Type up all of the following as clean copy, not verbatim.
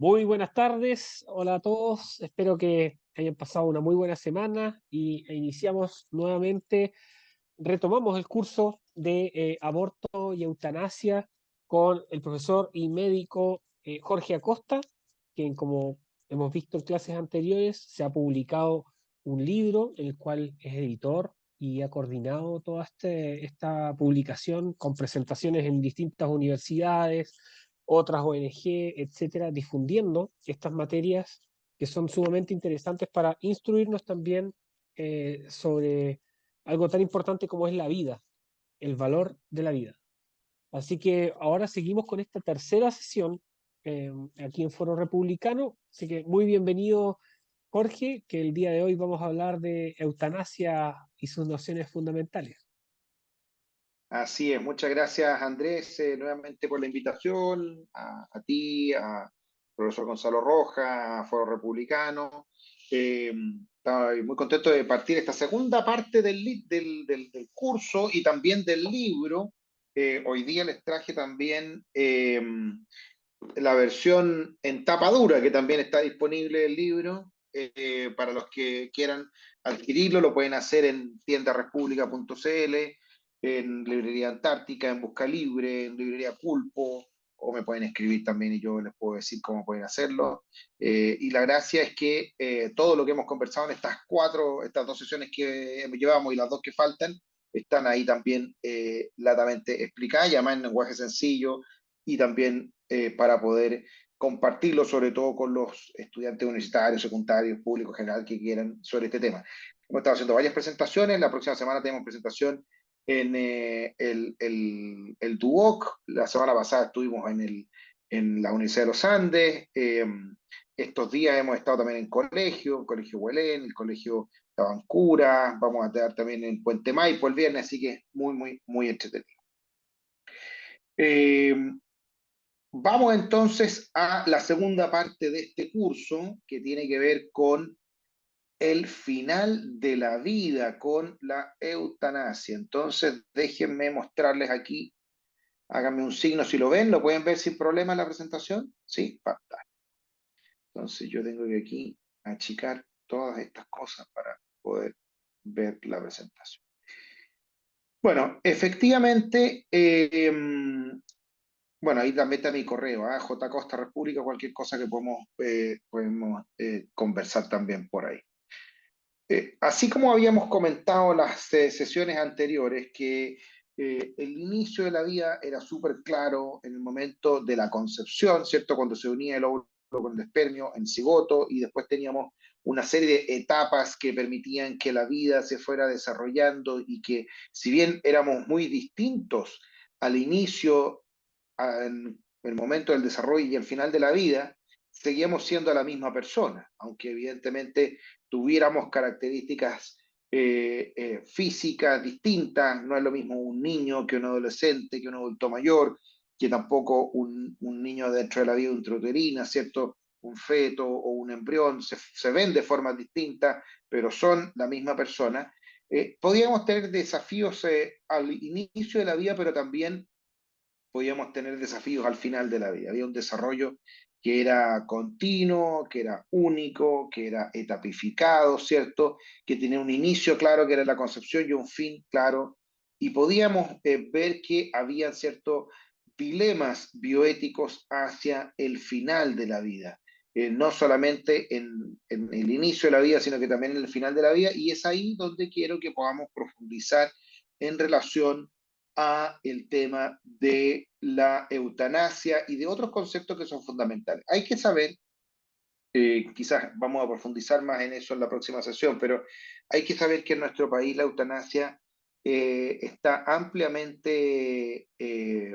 Muy buenas tardes, hola a todos, espero que hayan pasado una muy buena semana y iniciamos nuevamente, retomamos el curso de aborto y eutanasia con el profesor y médico Jorge Acosta, quien como hemos visto en clases anteriores se ha publicado un libro en el cual es editor y ha coordinado toda esta publicación con presentaciones en distintas universidades, otras ONG, etcétera, difundiendo estas materias que son sumamente interesantes para instruirnos también sobre algo tan importante como es la vida, el valor de la vida. Así que ahora seguimos con esta tercera sesión aquí en Foro Republicano. Así que muy bienvenido, Jorge, que el día de hoy vamos a hablar de eutanasia y sus nociones fundamentales. Así es, muchas gracias Andrés nuevamente por la invitación, a ti, a profesor Gonzalo Rojas, a Foro Republicano. Estoy muy contento de partir esta segunda parte del curso y también del libro. Hoy día les traje también la versión en tapa dura, que también está disponible el libro. Para los que quieran adquirirlo, lo pueden hacer en tiendarepublica.cl, en Librería Antártica, en Busca Libre, en Librería Pulpo, o me pueden escribir también y yo les puedo decir cómo pueden hacerlo. Y la gracia es que todo lo que hemos conversado en estas dos sesiones que llevamos y las dos que faltan, están ahí también latamente explicadas, y además en lenguaje sencillo y también para poder compartirlo, sobre todo con los estudiantes universitarios, secundarios, público general que quieran sobre este tema. Hemos estado haciendo varias presentaciones, la próxima semana tenemos presentación en el DUOC, la semana pasada estuvimos en la Universidad de los Andes, estos días hemos estado también en colegio, el Colegio Huelén, el Colegio Tabancura, vamos a estar también en Puente Maipo el viernes, así que muy, muy, muy entretenido. Eh, Vamos entonces a la segunda parte de este curso que tiene que ver con el final de la vida, con la eutanasia. Entonces, déjenme mostrarles aquí, háganme un signo si lo ven, ¿lo pueden ver sin problema en la presentación? Sí, fantástico. Entonces, yo tengo que aquí achicar todas estas cosas para poder ver la presentación. Bueno, efectivamente, bueno, ahí también está mi correo, J. Costa República, cualquier cosa que podemos conversar también por ahí. Así como habíamos comentado en las sesiones anteriores, que el inicio de la vida era súper claro en el momento de la concepción, ¿cierto? Cuando se unía el óvulo con el espermio en cigoto, y después teníamos una serie de etapas que permitían que la vida se fuera desarrollando, y que si bien éramos muy distintos al inicio, en el momento del desarrollo y el final de la vida, seguíamos siendo la misma persona, aunque evidentemente tuviéramos características físicas distintas. No es lo mismo un niño que un adolescente, que un adulto mayor, que tampoco un niño dentro de la vida intrauterina, ¿cierto? Un feto o un embrión, se ven de formas distintas, pero son la misma persona. Podíamos tener desafíos al inicio de la vida, pero también podíamos tener desafíos al final de la vida. Había un desarrollo que era continuo, que era único, que era etapificado, ¿cierto? Que tenía un inicio claro, que era la concepción, y un fin claro. Y podíamos ver que había ciertos dilemas bioéticos hacia el final de la vida. No solamente en el inicio de la vida, sino que también en el final de la vida. Y es ahí donde quiero que podamos profundizar en relación a el tema de la eutanasia y de otros conceptos que son fundamentales. Hay que saber, quizás vamos a profundizar más en eso en la próxima sesión, pero hay que saber que en nuestro país la eutanasia está ampliamente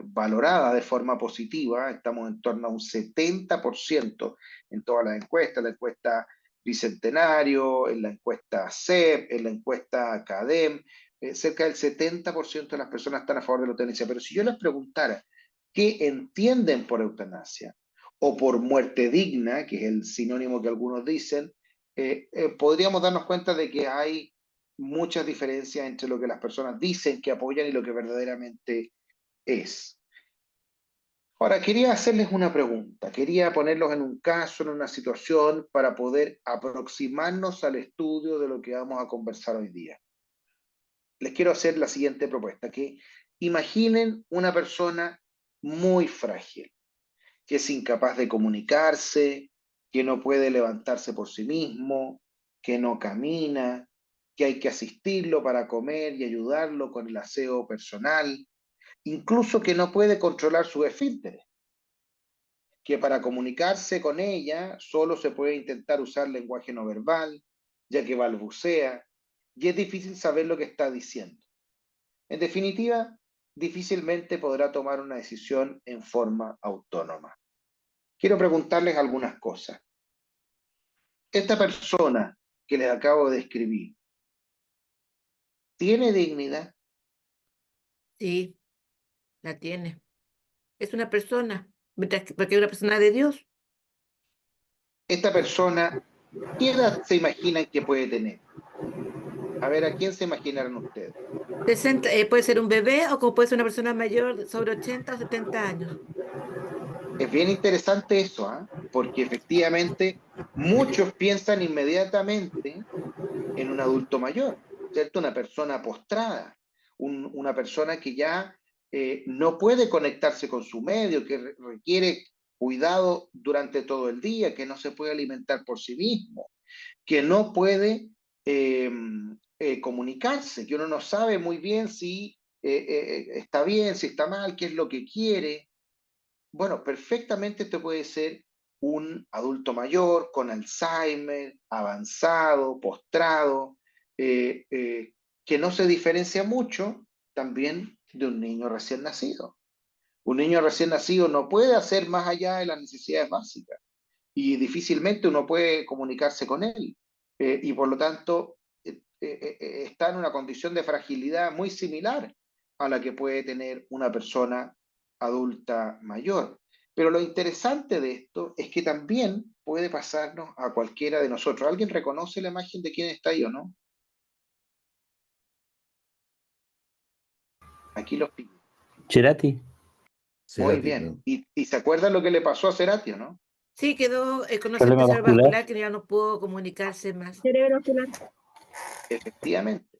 valorada de forma positiva. Estamos en torno a un 70% en todas las encuestas, la encuesta Bicentenario, en la encuesta CEP, en la encuesta CADEM. Cerca del 70% de las personas están a favor de la eutanasia. Pero si yo les preguntara qué entienden por eutanasia o por muerte digna, que es el sinónimo que algunos dicen, podríamos darnos cuenta de que hay muchas diferencias entre lo que las personas dicen que apoyan y lo que verdaderamente es. Ahora, quería hacerles una pregunta, quería ponerlos en un caso, en una situación, para poder aproximarnos al estudio de lo que vamos a conversar hoy día. Les quiero hacer la siguiente propuesta, que imaginen una persona muy frágil, que es incapaz de comunicarse, que no puede levantarse por sí mismo, que no camina, que hay que asistirlo para comer y ayudarlo con el aseo personal, incluso que no puede controlar sus esfínteres, que para comunicarse con ella solo se puede intentar usar lenguaje no verbal, ya que balbucea, y es difícil saber lo que está diciendo. En definitiva, difícilmente podrá tomar una decisión en forma autónoma. Quiero preguntarles algunas cosas. Esta persona que les acabo de describir, ¿tiene dignidad? Sí, la tiene. Es una persona, porque es una persona de Dios. Esta persona, ¿qué edad se imaginan que puede tener? A ver, ¿a quién se imaginaron ustedes? 60, puede ser un bebé o como puede ser una persona mayor sobre 80 o 70 años. Es bien interesante eso, ¿ah? Porque efectivamente muchos piensan inmediatamente en un adulto mayor, ¿cierto? Una persona postrada, una persona que ya no puede conectarse con su medio, que requiere cuidado durante todo el día, que no se puede alimentar por sí mismo, que no puede eh, comunicarse, que uno no sabe muy bien si está bien, si está mal, qué es lo que quiere. Bueno, perfectamente este puede ser un adulto mayor con Alzheimer, avanzado, postrado, eh, eh, que no se diferencia mucho también de un niño recién nacido. Un niño recién nacido no puede hacer más allá de las necesidades básicas y difícilmente uno puede comunicarse con él. Y por lo tanto, está en una condición de fragilidad muy similar a la que puede tener una persona adulta mayor. Pero lo interesante de esto es que también puede pasarnos a cualquiera de nosotros. ¿Alguien reconoce la imagen de quién está ahí o no? Aquí los pido. Cerati. Muy Cerati, bien. ¿no? ¿Y se acuerdan lo que le pasó a Cerati, o no? Sí, quedó con un accidente Problema vascular. cerebrovascular que ya no pudo comunicarse más. Cerebro ocular. Efectivamente.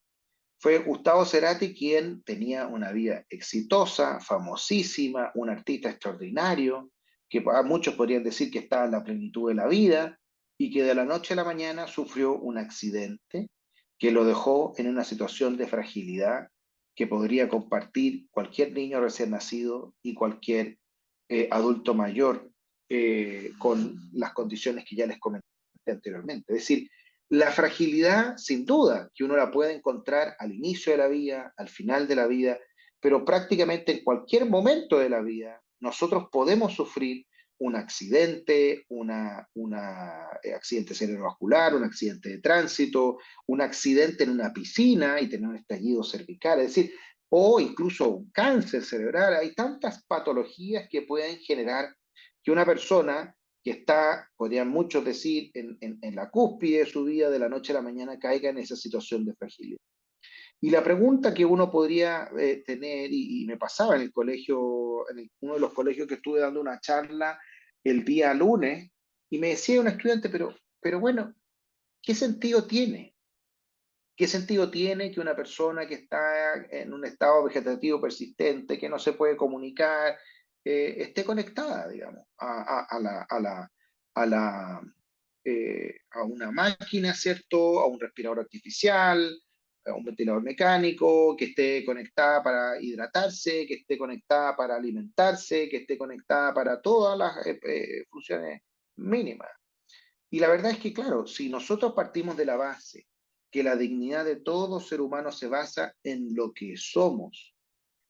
Fue Gustavo Cerati quien tenía una vida exitosa, famosísima, un artista extraordinario, que a muchos podrían decir que estaba en la plenitud de la vida y que de la noche a la mañana sufrió un accidente que lo dejó en una situación de fragilidad que podría compartir cualquier niño recién nacido y cualquier adulto mayor con las condiciones que ya les comenté anteriormente. Es decir, la fragilidad, sin duda, que uno la puede encontrar al inicio de la vida, al final de la vida, pero prácticamente en cualquier momento de la vida, nosotros podemos sufrir un accidente, accidente cerebrovascular, un accidente de tránsito, un accidente en una piscina y tener un estallido cervical, es decir, o incluso un cáncer cerebral. Hay tantas patologías que pueden generar que una persona que está, podrían muchos decir, en la cúspide de su vida, de la noche a la mañana caiga en esa situación de fragilidad. Y la pregunta que uno podría tener, y me pasaba en el colegio, uno de los colegios que estuve dando una charla el día lunes, y me decía un estudiante, pero bueno, ¿qué sentido tiene? ¿Qué sentido tiene que una persona que está en un estado vegetativo persistente, que no se puede comunicar, esté conectada, digamos, a la, a una máquina, ¿cierto? A un respirador artificial, a un ventilador mecánico, que esté conectada para hidratarse, que esté conectada para alimentarse, que esté conectada para todas las funciones mínimas? Y la verdad es que, claro, si nosotros partimos de la base que la dignidad de todo ser humano se basa en lo que somos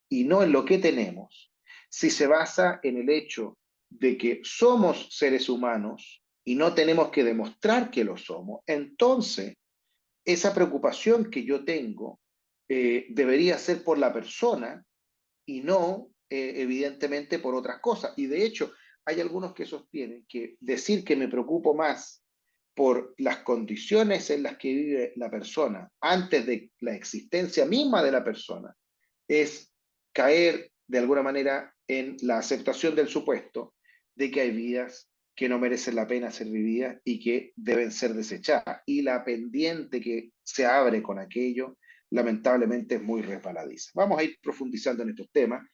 y no en lo que tenemos, si se basa en el hecho de que somos seres humanos y no tenemos que demostrar que lo somos, entonces esa preocupación que yo tengo debería ser por la persona y no, evidentemente, por otras cosas. Y de hecho, hay algunos que sostienen que decir que me preocupo más por las condiciones en las que vive la persona antes de la existencia misma de la persona es caer de alguna manera, en la aceptación del supuesto de que hay vidas que no merecen la pena ser vividas y que deben ser desechadas. Y la pendiente que se abre con aquello, lamentablemente, es muy resbaladiza. Vamos a ir profundizando en estos temas.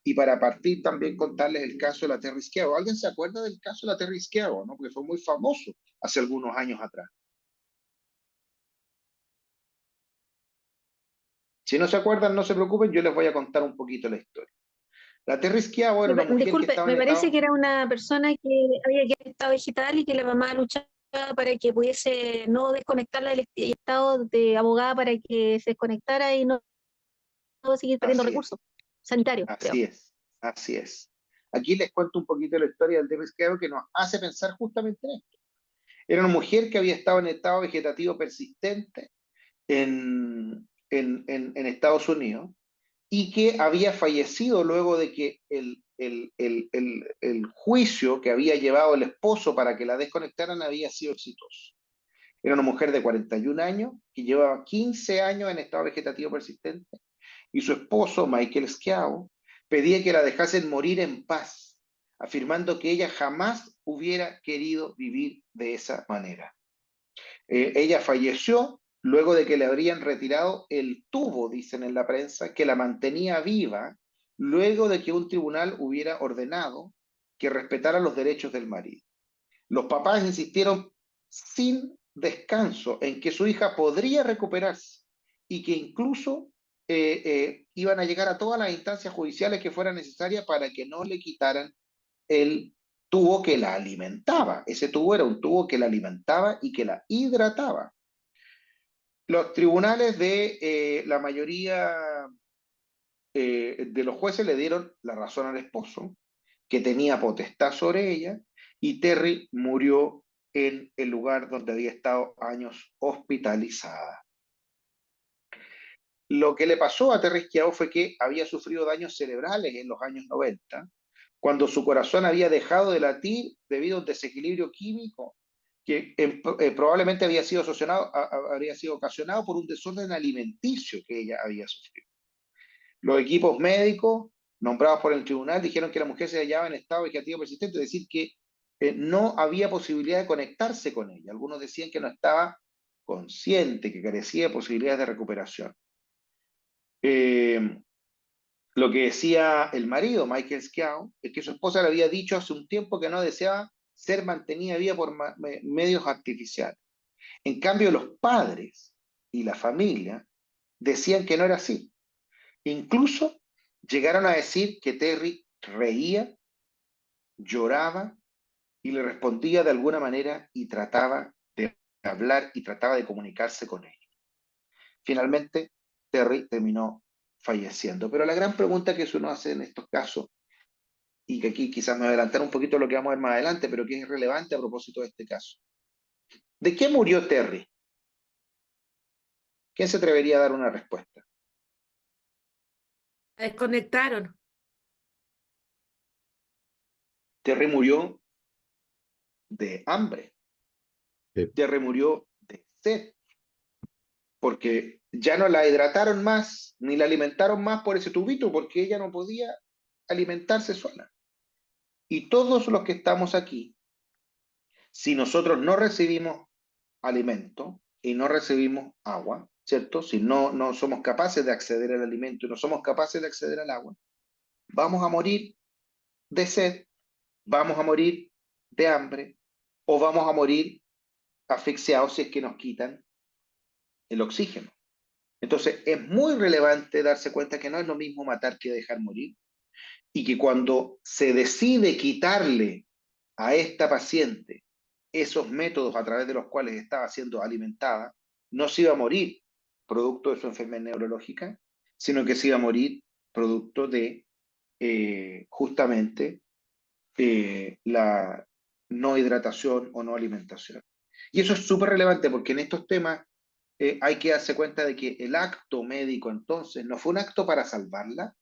Y para partir también contarles el caso de la Terri Schiavo. ¿Alguien se acuerda del caso de la Terri Schiavo, no? Porque fue muy famoso hace algunos años atrás. Si no se acuerdan, no se preocupen, yo les voy a contar un poquito la historia. La Terri Schiavo era una mujer que Disculpe, estaba en me parece que estado... era una persona que había quedado en estado vegetal y que la mamá luchaba para que pudiese no desconectarla del estado de abogada para que se desconectara y no seguir perdiendo Así es, recursos sanitarios, creo. así es, así es. Aquí les cuento un poquito la historia del Terri Schiavo que nos hace pensar justamente en esto. Era una mujer que había estado en estado vegetativo persistente en Estados Unidos y que había fallecido luego de que el juicio que había llevado el esposo para que la desconectaran había sido exitoso. Era una mujer de 41 años que llevaba 15 años en estado vegetativo persistente y su esposo, Michael Schiavo, pedía que la dejasen morir en paz, afirmando que ella jamás hubiera querido vivir de esa manera. Ella falleció luego de que le habrían retirado el tubo, dicen en la prensa, que la mantenía viva, luego de que un tribunal hubiera ordenado que respetara los derechos del marido. Los papás insistieron sin descanso en que su hija podría recuperarse y que incluso iban a llegar a todas las instancias judiciales que fueran necesarias para que no le quitaran el tubo que la alimentaba. Ese tubo era un tubo que la alimentaba y que la hidrataba. Los tribunales de la mayoría de los jueces le dieron la razón al esposo, que tenía potestad sobre ella, y Terri murió en el lugar donde había estado años hospitalizada. Lo que le pasó a Terri Schiavo fue que había sufrido daños cerebrales en los años 90, cuando su corazón había dejado de latir debido a un desequilibrio químico que probablemente habría sido ocasionado por un desorden alimenticio que ella había sufrido. Los equipos médicos nombrados por el tribunal dijeron que la mujer se hallaba en estado vegetativo persistente, es decir, que no había posibilidad de conectarse con ella. Algunos decían que no estaba consciente, que carecía de posibilidades de recuperación. Lo que decía el marido, Michael Schiavo, es que su esposa le había dicho hace un tiempo que no deseaba ser mantenida viva por medios artificiales. En cambio, los padres y la familia decían que no era así. Incluso llegaron a decir que Terri reía, lloraba y le respondía de alguna manera y trataba de hablar y trataba de comunicarse con ella. Finalmente, Terri terminó falleciendo. Pero la gran pregunta que uno hace en estos casos, y que aquí quizás me adelantar un poquito lo que vamos a ver más adelante, pero que es relevante a propósito de este caso. ¿De qué murió Terri? ¿Quién se atrevería a dar una respuesta? La desconectaron. Terri murió de hambre. Sí. Terri murió de sed, porque ya no la hidrataron más, ni la alimentaron más por ese tubito, porque ella no podía alimentarse sola. Y todos los que estamos aquí, si nosotros no recibimos alimento y no recibimos agua, ¿cierto? Si no somos capaces de acceder al alimento y no somos capaces de acceder al agua, vamos a morir de sed, vamos a morir de hambre o vamos a morir asfixiados si es que nos quitan el oxígeno. Entonces, es muy relevante darse cuenta que no es lo mismo matar que dejar morir y que cuando se decide quitarle a esta paciente esos métodos a través de los cuales estaba siendo alimentada, no se iba a morir producto de su enfermedad neurológica, sino que se iba a morir producto de justamente la no hidratación o no alimentación. Y eso es súper relevante porque en estos temas hay que darse cuenta de que el acto médico entonces no fue un acto para salvarla,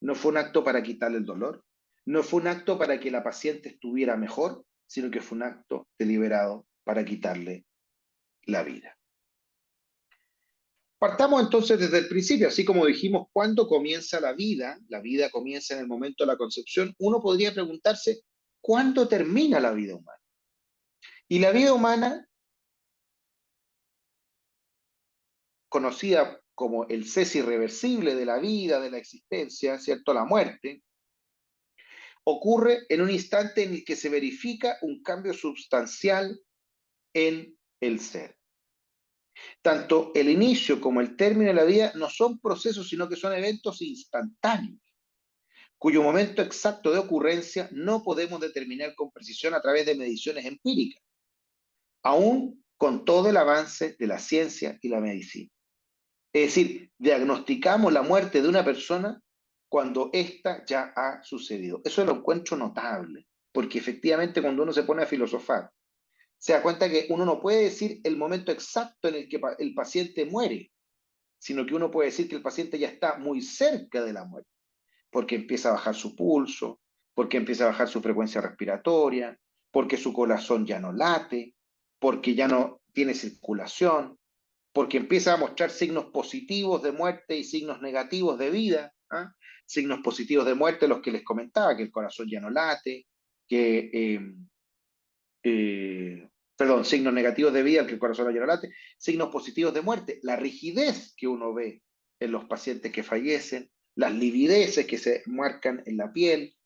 no fue un acto para quitarle el dolor, no fue un acto para que la paciente estuviera mejor, sino que fue un acto deliberado para quitarle la vida. Partamos entonces desde el principio, así como dijimos, ¿cuándo comienza la vida? La vida comienza en el momento de la concepción. Uno podría preguntarse, ¿cuándo termina la vida humana? Y la vida humana, conocida como el cese irreversible de la vida, de la existencia, ¿cierto? La muerte, ocurre en un instante en el que se verifica un cambio sustancial en el ser. Tanto el inicio como el término de la vida no son procesos, sino que son eventos instantáneos, cuyo momento exacto de ocurrencia no podemos determinar con precisión a través de mediciones empíricas, aún con todo el avance de la ciencia y la medicina. Es decir, diagnosticamos la muerte de una persona cuando ésta ya ha sucedido. Eso lo encuentro notable, porque efectivamente cuando uno se pone a filosofar, se da cuenta que uno no puede decir el momento exacto en el que el paciente muere, sino que uno puede decir que el paciente ya está muy cerca de la muerte, porque empieza a bajar su pulso, porque empieza a bajar su frecuencia respiratoria, porque su corazón ya no late, porque ya no tiene circulación, porque empieza a mostrar signos positivos de muerte y signos negativos de vida. ¿Ah? Signos positivos de muerte, los que les comentaba, que el corazón ya no late, que, perdón, signos negativos de vida, que el corazón ya no late, signos positivos de muerte, la rigidez que uno ve en los pacientes que fallecen, las livideces que se marcan en la piel,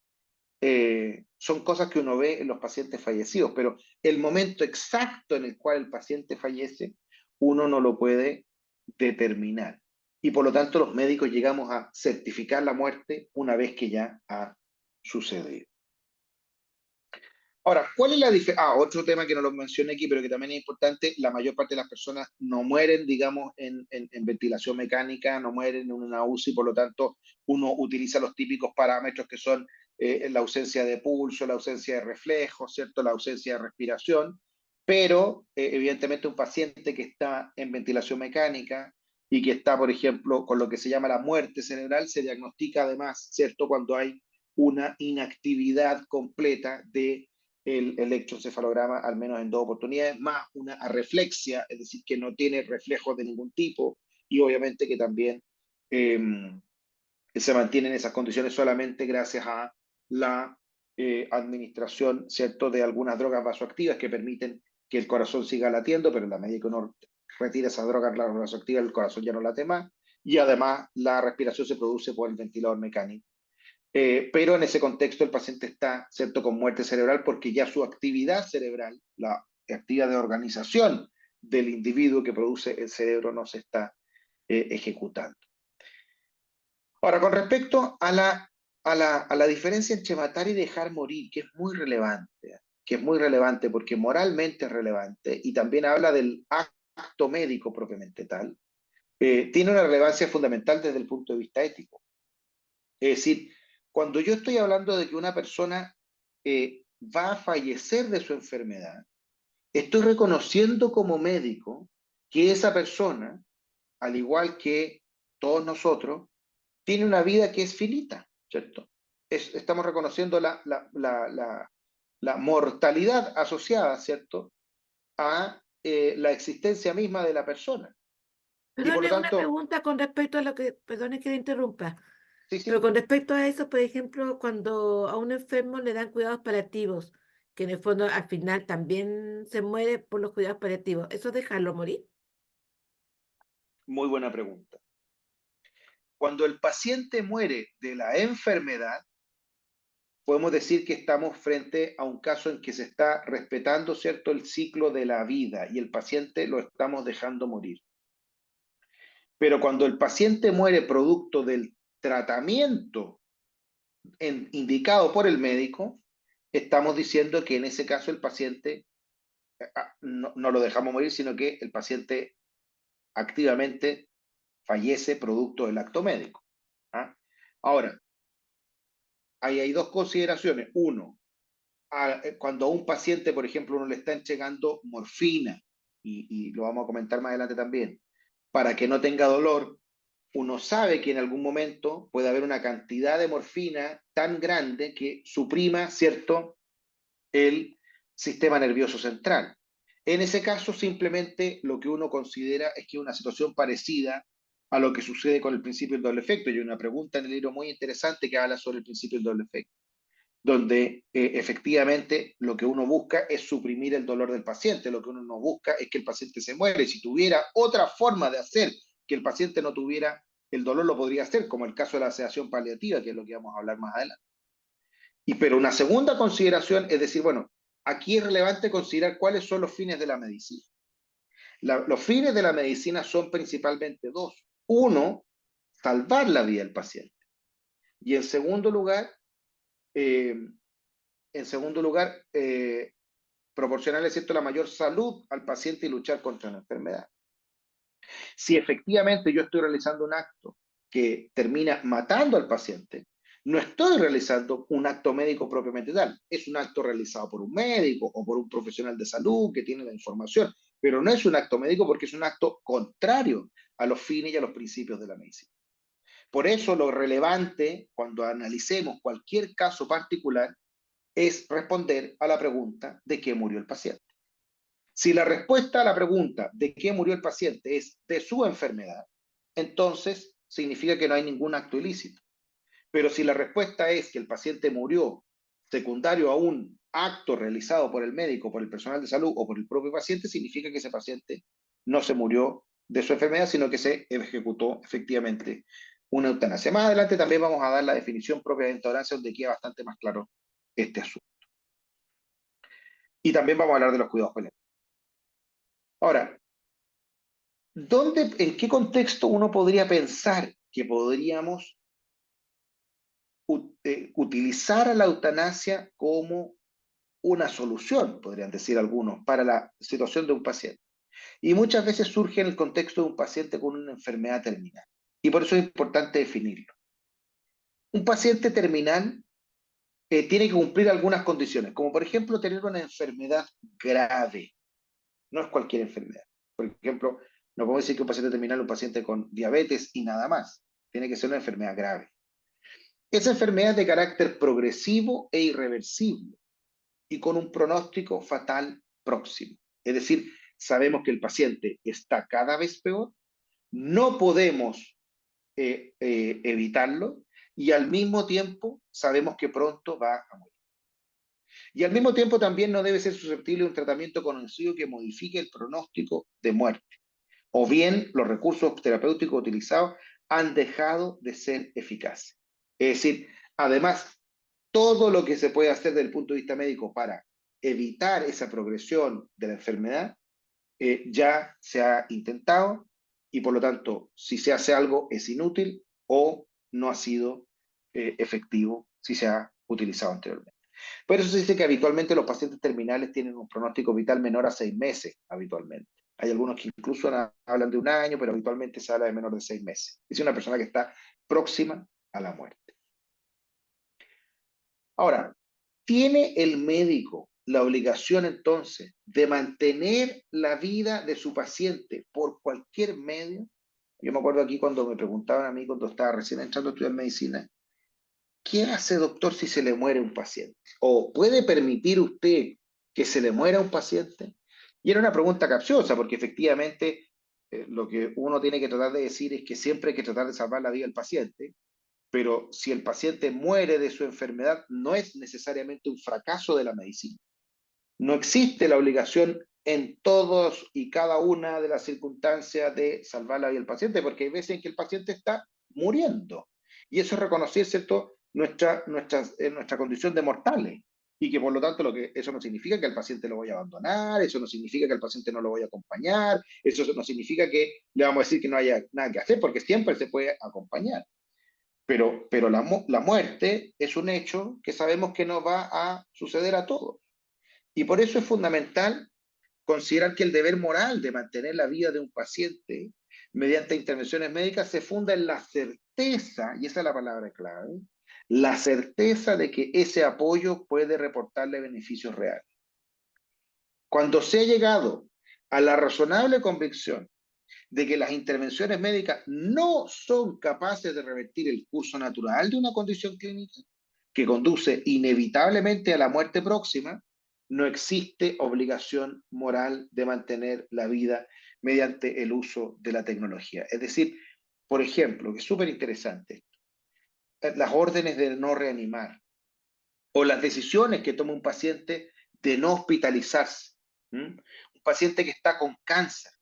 son cosas que uno ve en los pacientes fallecidos, pero el momento exacto en el cual el paciente fallece, uno no lo puede determinar. Y por lo tanto los médicos llegamos a certificar la muerte una vez que ya ha sucedido. Ahora, ¿cuál es la diferencia? Otro tema que no lo mencioné aquí, pero que también es importante, la mayor parte de las personas no mueren, digamos, en ventilación mecánica, no mueren en una UCI, por lo tanto, uno utiliza los típicos parámetros que son la ausencia de pulso, la ausencia de reflejos, ¿cierto? La ausencia de respiración, pero evidentemente un paciente que está en ventilación mecánica y que está, por ejemplo, con lo que se llama la muerte cerebral, se diagnostica además, ¿cierto? Cuando hay una inactividad completa de el electroencefalograma al menos en 2 oportunidades, más una arreflexia, es decir, que no tiene reflejos de ningún tipo, y obviamente que también eh, se mantienen esas condiciones solamente gracias a la administración, ¿cierto?, de algunas drogas vasoactivas que permiten que el corazón siga latiendo, pero en la medida que uno retira esas drogas vasoactivas, el corazón ya no late más, y además la respiración se produce por el ventilador mecánico. Pero en ese contexto el paciente está, ¿cierto?, con muerte cerebral porque ya su actividad cerebral, la actividad de organización del individuo que produce el cerebro no se está ejecutando. Ahora, con respecto a la diferencia entre matar y dejar morir, que es muy relevante porque moralmente es relevante y también habla del acto médico propiamente tal, tiene una relevancia fundamental desde el punto de vista ético. Es decir, cuando yo estoy hablando de que una persona va a fallecer de su enfermedad, estoy reconociendo como médico que esa persona, al igual que todos nosotros, tiene una vida que es finita, ¿cierto? Estamos reconociendo la mortalidad asociada, ¿cierto?, a la existencia misma de la persona. Y por lo Perdone, una tanto, pregunta con respecto a lo que, perdone que le interrumpa, sí, pero sí, con respecto a eso, por ejemplo, cuando a un enfermo le dan cuidados paliativos, que en el fondo al final también se muere por los cuidados paliativos, ¿eso es dejarlo morir? muy buena pregunta. Cuando el paciente muere de la enfermedad, podemos decir que estamos frente a un caso en que se está respetando, ¿cierto?, el ciclo de la vida y el paciente lo estamos dejando morir. Pero cuando el paciente muere producto del tratamiento indicado por el médico, estamos diciendo que en ese caso el paciente no lo dejamos morir, sino que el paciente activamente fallece producto del acto médico. ¿Ah? Ahora, ahí hay dos consideraciones. Uno, cuando a un paciente, por ejemplo, uno le está entregando morfina, y lo vamos a comentar más adelante también, para que no tenga dolor, uno sabe que en algún momento puede haber una cantidad de morfina tan grande que suprima, ¿cierto?, el sistema nervioso central. En ese caso, simplemente lo que uno considera es que es una situación parecida a lo que sucede con el principio del doble efecto. Y hay una pregunta en el libro muy interesante que habla sobre el principio del doble efecto, donde efectivamente lo que uno busca es suprimir el dolor del paciente, lo que uno no busca es que el paciente se muere. Si tuviera otra forma de hacer que el paciente no tuviera el dolor, lo podría hacer, como el caso de la sedación paliativa, que es lo que vamos a hablar más adelante. Pero una segunda consideración es decir, bueno, aquí es relevante considerar cuáles son los fines de la medicina. Los fines de la medicina son principalmente dos. Uno, salvar la vida del paciente. Y eh, en segundo lugar proporcionarle, ¿cierto?, la mayor salud al paciente y luchar contra la enfermedad. Si efectivamente yo estoy realizando un acto que termina matando al paciente, no estoy realizando un acto médico propiamente tal. Es un acto realizado por un médico o por un profesional de salud que tiene la información, pero no es un acto médico porque es un acto contrario a los fines y a los principios de la medicina. Por eso lo relevante cuando analicemos cualquier caso particular es responder a la pregunta de qué murió el paciente. Si la respuesta a la pregunta de qué murió el paciente es de su enfermedad, entonces significa que no hay ningún acto ilícito. Pero si la respuesta es que el paciente murió secundario a un acto realizado por el médico, por el personal de salud o por el propio paciente, significa que ese paciente no se murió de su enfermedad, sino que se ejecutó efectivamente una eutanasia. Más adelante también vamos a dar la definición propia de eutanasia, donde queda bastante más claro este asunto. Y también vamos a hablar de los cuidados paliativos. Ahora, ¿en qué contexto uno podría pensar que podríamos utilizar la eutanasia como una solución, podrían decir algunos, para la situación de un paciente? Y muchas veces surge en el contexto de un paciente con una enfermedad terminal. Y por eso es importante definirlo. Un paciente terminal tiene que cumplir algunas condiciones, como por ejemplo tener una enfermedad grave. No es cualquier enfermedad. Por ejemplo, no podemos decir que un paciente terminal es un paciente con diabetes y nada más. Tiene que ser una enfermedad grave. Esa enfermedad es de carácter progresivo e irreversible y con un pronóstico fatal próximo. Es decir, sabemos que el paciente está cada vez peor, no podemos evitarlo y al mismo tiempo sabemos que pronto va a morir. Y al mismo tiempo también no debe ser susceptible de un tratamiento conocido que modifique el pronóstico de muerte. O bien los recursos terapéuticos utilizados han dejado de ser eficaces. Es decir, además, todo lo que se puede hacer desde el punto de vista médico para evitar esa progresión de la enfermedad ya se ha intentado y por lo tanto, si se hace algo es inútil o no ha sido efectivo si se ha utilizado anteriormente. Por eso se dice que habitualmente los pacientes terminales tienen un pronóstico vital menor a 6 meses, habitualmente. Hay algunos que incluso hablan de un año, pero habitualmente se habla de menor de 6 meses. Es una persona que está próxima a la muerte. Ahora, ¿tiene el médico la obligación entonces de mantener la vida de su paciente por cualquier medio? Yo me acuerdo aquí cuando me preguntaban a mí cuando estaba recién entrando a estudiar medicina, ¿qué hace, doctor, si se le muere un paciente? ¿O puede permitir usted que se le muera un paciente? Y era una pregunta capciosa, porque efectivamente lo que uno tiene que tratar de decir es que siempre hay que tratar de salvar la vida del paciente, pero si el paciente muere de su enfermedad, no es necesariamente un fracaso de la medicina. No existe la obligación en todos y cada una de las circunstancias de salvar la vida del paciente, porque hay veces en que el paciente está muriendo. Y eso es reconocer, ¿cierto?, nuestra condición de mortales. Y que por lo tanto eso no significa que al paciente lo voy a abandonar, eso no significa que al paciente no lo voy a acompañar, eso no significa que le vamos a decir que no haya nada que hacer, porque siempre se puede acompañar. Pero la muerte es un hecho que sabemos que no va a suceder a todos. Y por eso es fundamental considerar que el deber moral de mantener la vida de un paciente mediante intervenciones médicas se funda en la certeza, y esa es la palabra clave, la certeza de que ese apoyo puede reportarle beneficios reales. Cuando se ha llegado a la razonable convicción de que las intervenciones médicas no son capaces de revertir el curso natural de una condición clínica que conduce inevitablemente a la muerte próxima, no existe obligación moral de mantener la vida mediante el uso de la tecnología. Es decir, por ejemplo, que es súper interesante, las órdenes de no reanimar o las decisiones que toma un paciente de no hospitalizarse. ¿Mm? Un paciente que está con cáncer,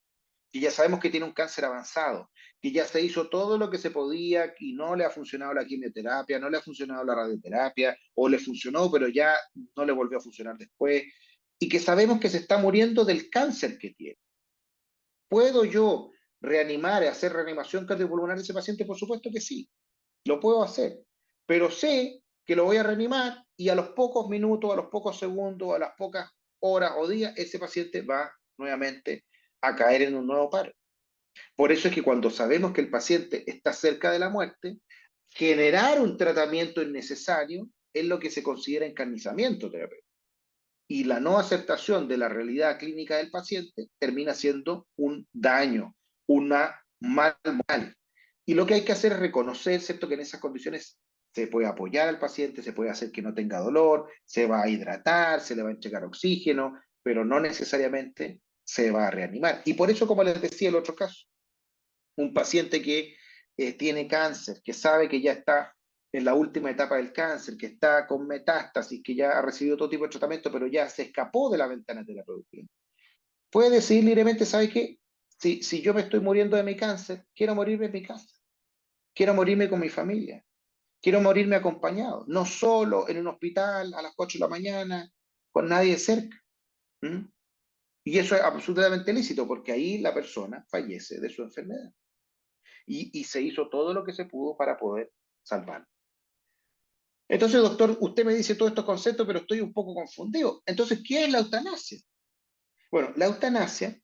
que ya sabemos que tiene un cáncer avanzado, que ya se hizo todo lo que se podía y no le ha funcionado la quimioterapia, no le ha funcionado la radioterapia, o le funcionó, pero ya no le volvió a funcionar después, y que sabemos que se está muriendo del cáncer que tiene. ¿Puedo yo reanimar, hacer reanimación cardiopulmonar de ese paciente? Por supuesto que sí, lo puedo hacer, pero sé que lo voy a reanimar y a los pocos minutos, a los pocos segundos, a las pocas horas o días, ese paciente va nuevamente a caer en un nuevo paro. Por eso es que cuando sabemos que el paciente está cerca de la muerte, generar un tratamiento innecesario es lo que se considera encarnizamiento terapéutico. Y la no aceptación de la realidad clínica del paciente termina siendo un daño, una mal. Y lo que hay que hacer es reconocer, ¿cierto?, que en esas condiciones se puede apoyar al paciente, se puede hacer que no tenga dolor, se va a hidratar, se le va a entregar oxígeno, pero no necesariamente se va a reanimar. Y por eso, como les decía el otro caso, un paciente que tiene cáncer, que sabe que ya está en la última etapa del cáncer, que está con metástasis, que ya ha recibido todo tipo de tratamiento, pero ya se escapó de la ventana terapéutica, puede decidir libremente, ¿sabe qué? Si yo me estoy muriendo de mi cáncer, quiero morirme en mi casa, quiero morirme con mi familia, quiero morirme acompañado, no solo en un hospital a las 8 de la mañana, con nadie cerca. ¿Mm? Y eso es absolutamente lícito, porque ahí la persona fallece de su enfermedad. Y se hizo todo lo que se pudo para poder salvarlo. Entonces, doctor, usted me dice todos estos conceptos, pero estoy un poco confundido. Entonces, ¿qué es la eutanasia? Bueno, la eutanasia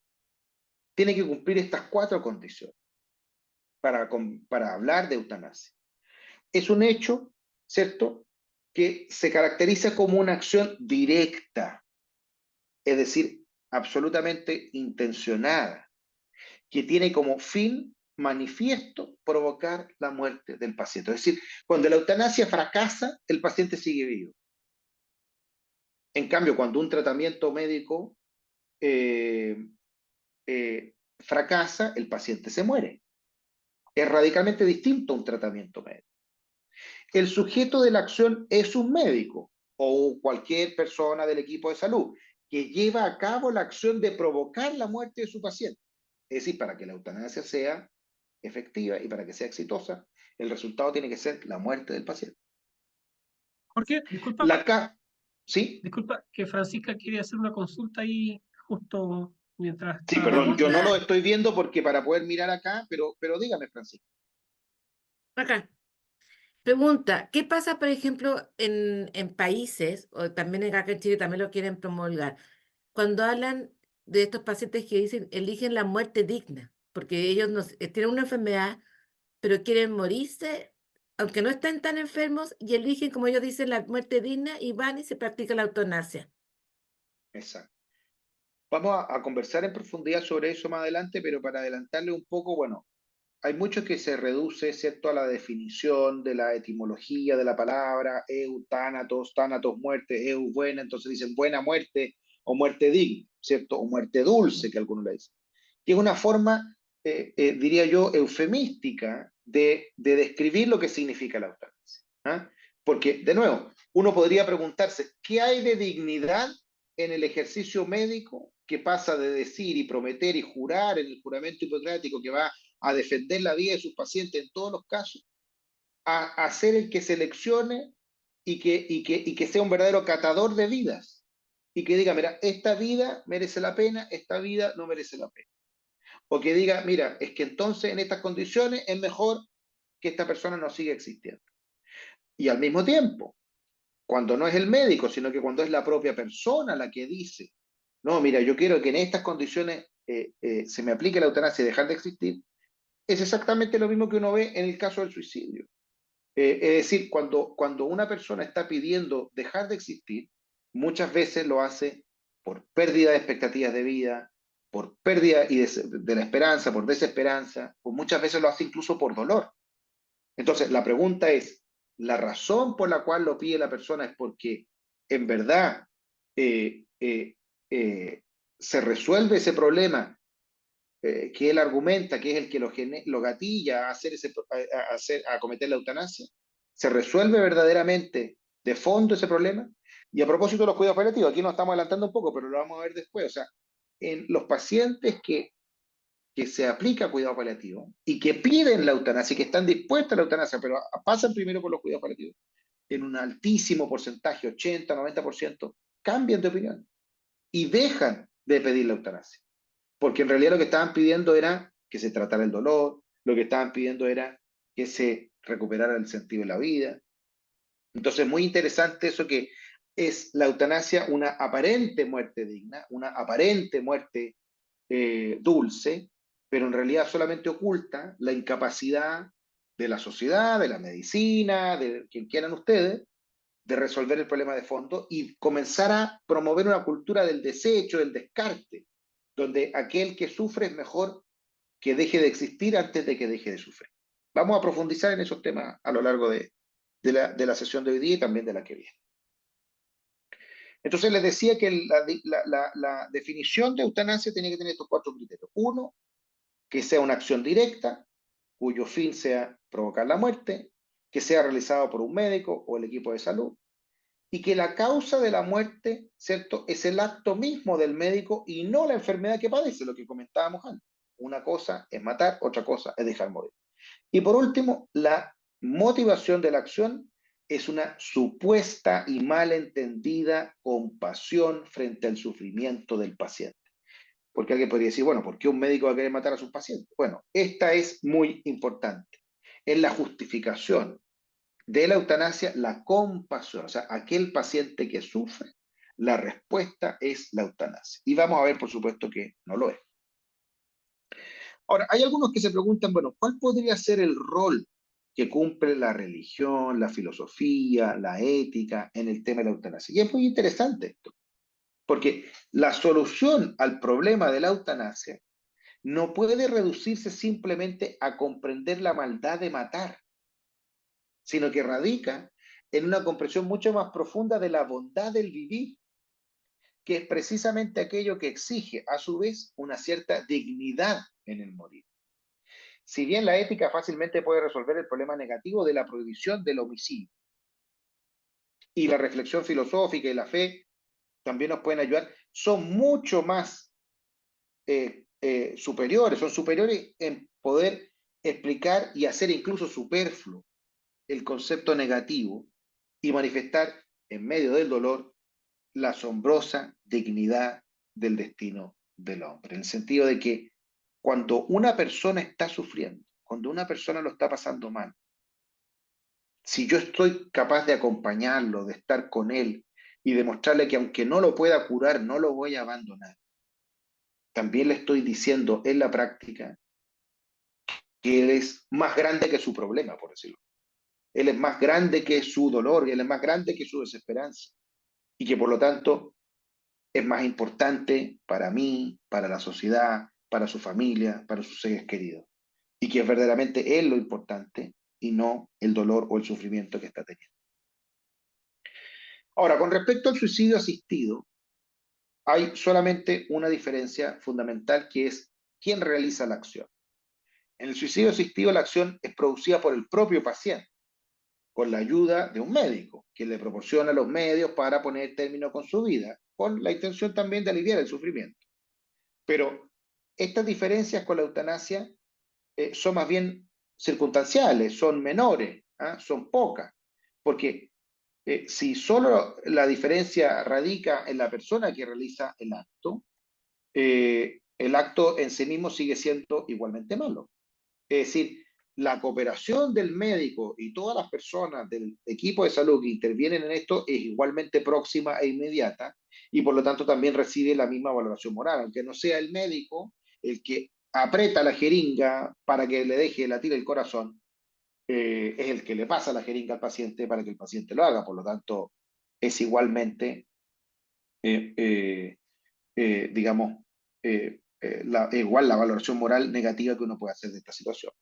tiene que cumplir estas 4 condiciones para hablar de eutanasia. Es un hecho, ¿cierto?, que se caracteriza como una acción directa, es decir, absolutamente intencionada, que tiene como fin manifiesto provocar la muerte del paciente. Es decir, cuando la eutanasia fracasa, el paciente sigue vivo. En cambio, cuando un tratamiento médico eh, fracasa, el paciente se muere. Es radicalmente distinto a un tratamiento médico. El sujeto de la acción es un médico o cualquier persona del equipo de salud que lleva a cabo la acción de provocar la muerte de su paciente. Es decir, para que la eutanasia sea efectiva y para que sea exitosa, el resultado tiene que ser la muerte del paciente. Jorge, disculpa, ¿Sí? disculpa, que Francisca quiere hacer una consulta ahí justo mientras Sí, está... perdón, yo no lo Pregunta, estoy viendo porque para poder mirar acá, pero dígame, Francisco. acá, pregunta, ¿qué pasa, por ejemplo, en países, o también acá en Chile también lo quieren promulgar, cuando hablan de estos pacientes que dicen, eligen la muerte digna, porque ellos tienen una enfermedad, pero quieren morirse, aunque no estén tan enfermos, y eligen, como ellos dicen, la muerte digna y van y se practica la eutanasia? Exacto. Vamos a conversar en profundidad sobre eso más adelante, pero para adelantarle un poco, bueno, hay mucho que se reduce, ¿cierto?, a la definición de la etimología de la palabra, tánatos, muerte, buena, entonces dicen buena muerte o muerte digna, ¿cierto?, o muerte dulce, que algunos le dicen. Que es una forma, diría yo, eufemística de describir lo que significa la eutanasia. ¿Ah? Porque, de nuevo, uno podría preguntarse, ¿qué hay de dignidad en el ejercicio médico que pasa de decir y prometer y jurar en el juramento hipocrático que va a defender la vida de sus pacientes en todos los casos, a ser el que seleccione y que sea un verdadero catador de vidas? Y que diga, mira, esta vida merece la pena, esta vida no merece la pena. O que diga, mira, es que entonces en estas condiciones es mejor que esta persona no siga existiendo. Y al mismo tiempo, cuando no es el médico, sino que cuando es la propia persona la que dice, no, mira, yo quiero que en estas condiciones se me aplique la eutanasia y dejar de existir, es exactamente lo mismo que uno ve en el caso del suicidio. Es decir, cuando una persona está pidiendo dejar de existir, muchas veces lo hace por pérdida de expectativas de vida, por pérdida de la esperanza, por desesperanza, o muchas veces lo hace incluso por dolor. Entonces, la pregunta es, ¿la razón por la cual lo pide la persona es porque en verdad se resuelve ese problema que él argumenta que es el que lo gatilla a, a cometer la eutanasia, se resuelve verdaderamente de fondo ese problema. Y a propósito de los cuidados paliativos, aquí nos estamos adelantando un poco, pero lo vamos a ver después. O sea, en los pacientes que se aplica cuidado paliativo y que piden la eutanasia, que están dispuestos a la eutanasia, pero pasan primero por los cuidados paliativos, en un altísimo porcentaje, 80, 90%, cambian de opinión y dejan de pedir la eutanasia. Porque en realidad lo que estaban pidiendo era que se tratara el dolor, lo que estaban pidiendo era que se recuperara el sentido de la vida. Entonces, muy interesante eso, que es la eutanasia una aparente muerte digna, una aparente muerte dulce, pero en realidad solamente oculta la incapacidad de la sociedad, de la medicina, de quien quieran ustedes, de resolver el problema de fondo y comenzar a promover una cultura del desecho, del descarte, donde aquel que sufre es mejor que deje de existir antes de que deje de sufrir. Vamos a profundizar en esos temas a lo largo de la sesión de hoy día y también de la que viene. Entonces les decía que la definición de eutanasia tiene que tener estos 4 criterios. 1, que sea una acción directa, cuyo fin sea provocar la muerte, que sea realizado por un médico o el equipo de salud, y que la causa de la muerte, ¿cierto?, es el acto mismo del médico y no la enfermedad que padece, lo que comentábamos antes. Una cosa es matar, otra cosa es dejar morir. Y por último, la motivación de la acción es una supuesta y malentendida compasión frente al sufrimiento del paciente. Porque alguien podría decir, bueno, ¿por qué un médico va a querer matar a sus pacientes? Bueno, esta es muy importante. En la justificación de la eutanasia, la compasión, o sea, aquel paciente que sufre, la respuesta es la eutanasia. Y vamos a ver, por supuesto, que no lo es. Ahora, hay algunos que se preguntan, bueno, ¿cuál podría ser el rol que cumple la religión, la filosofía, la ética en el tema de la eutanasia? Y es muy interesante esto, porque la solución al problema de la eutanasia no puede reducirse simplemente a comprender la maldad de matar, sino que radica en una comprensión mucho más profunda de la bondad del vivir, que es precisamente aquello que exige, a su vez, una cierta dignidad en el morir. Si bien la ética fácilmente puede resolver el problema negativo de la prohibición del homicidio, y la reflexión filosófica y la fe también nos pueden ayudar, son mucho más superiores, son superiores en poder explicar y hacer incluso superfluo el concepto negativo y manifestar en medio del dolor la asombrosa dignidad del destino del hombre, en el sentido de que cuando una persona está sufriendo, cuando una persona lo está pasando mal, si yo estoy capaz de acompañarlo, de estar con él y demostrarle que aunque no lo pueda curar, no lo voy a abandonar, también le estoy diciendo en la práctica que él es más grande que su problema, por decirlo. Él es más grande que su dolor, y él es más grande que su desesperanza. Y que por lo tanto es más importante para mí, para la sociedad, para su familia, para sus seres queridos. Y que es verdaderamente él lo importante y no el dolor o el sufrimiento que está teniendo. Ahora, con respecto al suicidio asistido, hay solamente una diferencia fundamental, que es quién realiza la acción. En el suicidio asistido, la acción es producida por el propio paciente, con la ayuda de un médico, que le proporciona los medios para poner término con su vida, con la intención también de aliviar el sufrimiento. Pero estas diferencias con la eutanasia son más bien circunstanciales, son menores, ¿ah? Son pocas, porque si solo la diferencia radica en la persona que realiza el acto en sí mismo sigue siendo igualmente malo. Es decir, la cooperación del médico y todas las personas del equipo de salud que intervienen en esto es igualmente próxima e inmediata, y por lo tanto también recibe la misma valoración moral, aunque no sea el médico el que aprieta la jeringa para que le deje latir el corazón, es el que le pasa la jeringa al paciente para que el paciente lo haga. Por lo tanto, es igualmente, digamos, igual la valoración moral negativa que uno puede hacer de esta situación.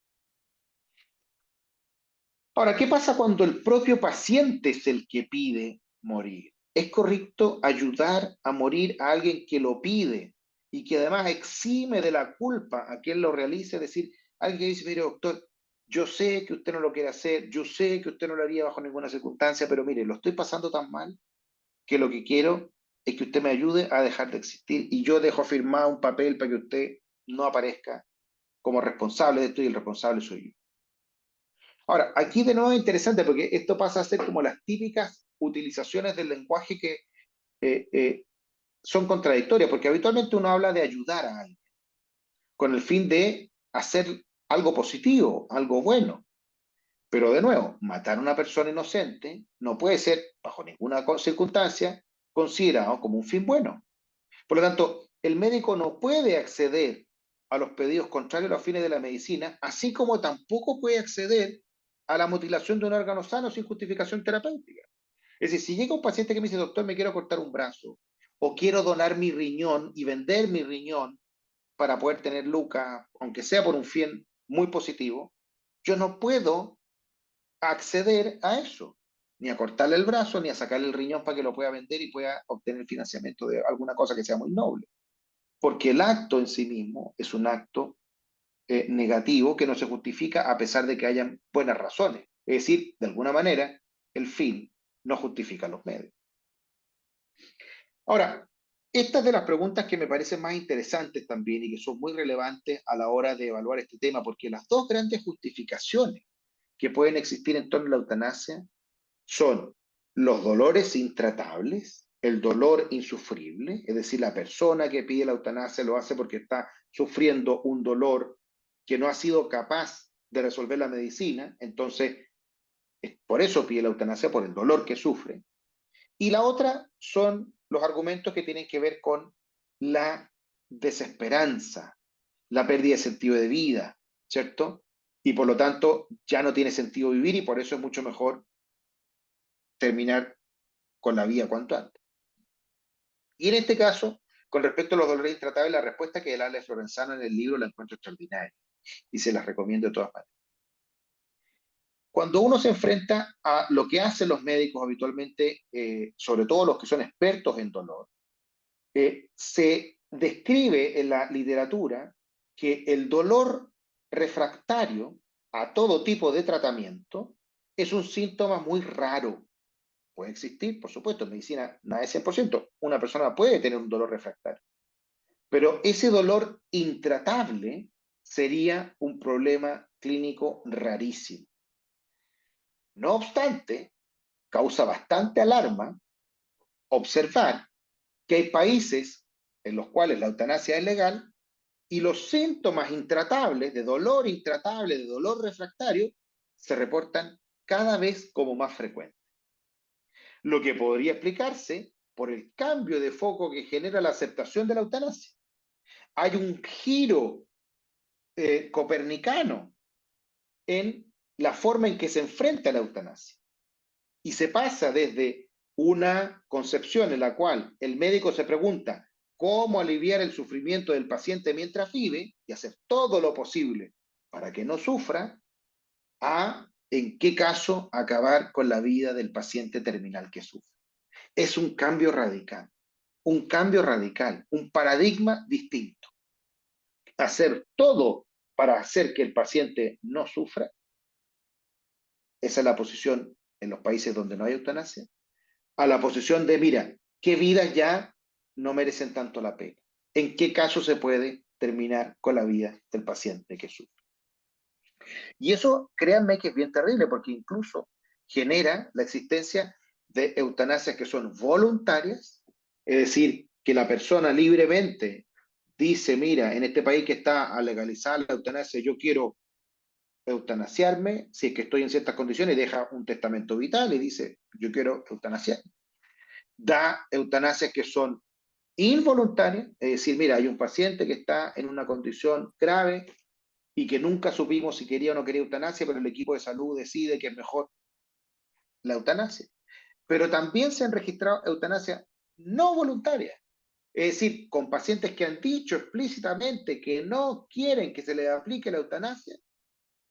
Ahora, ¿qué pasa cuando el propio paciente es el que pide morir? es correcto ayudar a morir a alguien que lo pide y que además exime de la culpa a quien lo realice, es decir, alguien que dice, mire, doctor, yo sé que usted no lo quiere hacer, yo sé que usted no lo haría bajo ninguna circunstancia, pero mire, lo estoy pasando tan mal que lo que quiero es que usted me ayude a dejar de existir y yo dejo firmado un papel para que usted no aparezca como responsable de esto y el responsable soy yo. Ahora, aquí de nuevo es interesante porque esto pasa a ser como las típicas utilizaciones del lenguaje que eh, eh, son contradictorias, porque habitualmente uno habla de ayudar a alguien con el fin de hacer algo positivo, algo bueno. Pero de nuevo, matar a una persona inocente no puede ser, bajo ninguna circunstancia, considerado como un fin bueno. Por lo tanto, el médico no puede acceder a los pedidos contrarios a los fines de la medicina, así como tampoco puede acceder a la mutilación de un órgano sano sin justificación terapéutica. Es decir, si llega un paciente que me dice, doctor, me quiero cortar un brazo, o quiero donar mi riñón y vender mi riñón para poder tener lucas, aunque sea por un fin muy positivo, yo no puedo acceder a eso, ni a cortarle el brazo, ni a sacarle el riñón para que lo pueda vender y pueda obtener financiamiento de alguna cosa que sea muy noble. Porque el acto en sí mismo es un acto negativo que no se justifica a pesar de que hayan buenas razones. Es decir, de alguna manera, el fin no justifica los medios. Ahora, esta es de las preguntas que me parecen más interesantes también y que son muy relevantes a la hora de evaluar este tema, porque las dos grandes justificaciones que pueden existir en torno a la eutanasia son los dolores intratables, el dolor insufrible, es decir, la persona que pide la eutanasia lo hace porque está sufriendo un dolor que no ha sido capaz de resolver la medicina, entonces por eso pide la eutanasia, por el dolor que sufre. Y la otra son los argumentos que tienen que ver con la desesperanza, la pérdida de sentido de vida, ¿cierto? Y por lo tanto ya no tiene sentido vivir y por eso es mucho mejor terminar con la vida cuanto antes. Y en este caso, con respecto a los dolores intratables, la respuesta que da Alex Lorenzano en el libro la encuentro extraordinaria y se las recomiendo de todas maneras. Cuando uno se enfrenta a lo que hacen los médicos habitualmente, sobre todo los que son expertos en dolor, se describe en la literatura que el dolor refractario a todo tipo de tratamiento es un síntoma muy raro. Puede existir, por supuesto, en medicina nada es 100%. Una persona puede tener un dolor refractario, pero ese dolor intratable sería un problema clínico rarísimo. No obstante, causa bastante alarma observar que hay países en los cuales la eutanasia es legal y los síntomas intratables, de dolor refractario, se reportan cada vez como más frecuentes. Lo que podría explicarse por el cambio de foco que genera la aceptación de la eutanasia. Hay un giro copernicano en la forma en que se enfrenta la eutanasia. Y se pasa desde una concepción en la cual el médico se pregunta cómo aliviar el sufrimiento del paciente mientras vive y hacer todo lo posible para que no sufra, a en qué caso acabar con la vida del paciente terminal que sufre. Es un cambio radical, un paradigma distinto. Hacer todo para hacer que el paciente no sufra, esa es la posición en los países donde no hay eutanasia, a la posición de, mira, qué vidas ya no merecen tanto la pena. ¿En qué caso se puede terminar con la vida del paciente que sufre? Y eso, créanme que es bien terrible, porque incluso genera la existencia de eutanasias que son voluntarias, es decir, que la persona libremente dice, mira, en este país que está a legalizar la eutanasia, yo quiero eutanasiarme, si es que estoy en ciertas condiciones, deja un testamento vital y dice, yo quiero eutanasiarme. Da eutanasias que son involuntarias, es decir, mira, hay un paciente que está en una condición grave y que nunca supimos si quería o no quería eutanasia, pero el equipo de salud decide que es mejor la eutanasia. Pero también se han registrado eutanasias no voluntarias, es decir, con pacientes que han dicho explícitamente que no quieren que se les aplique la eutanasia,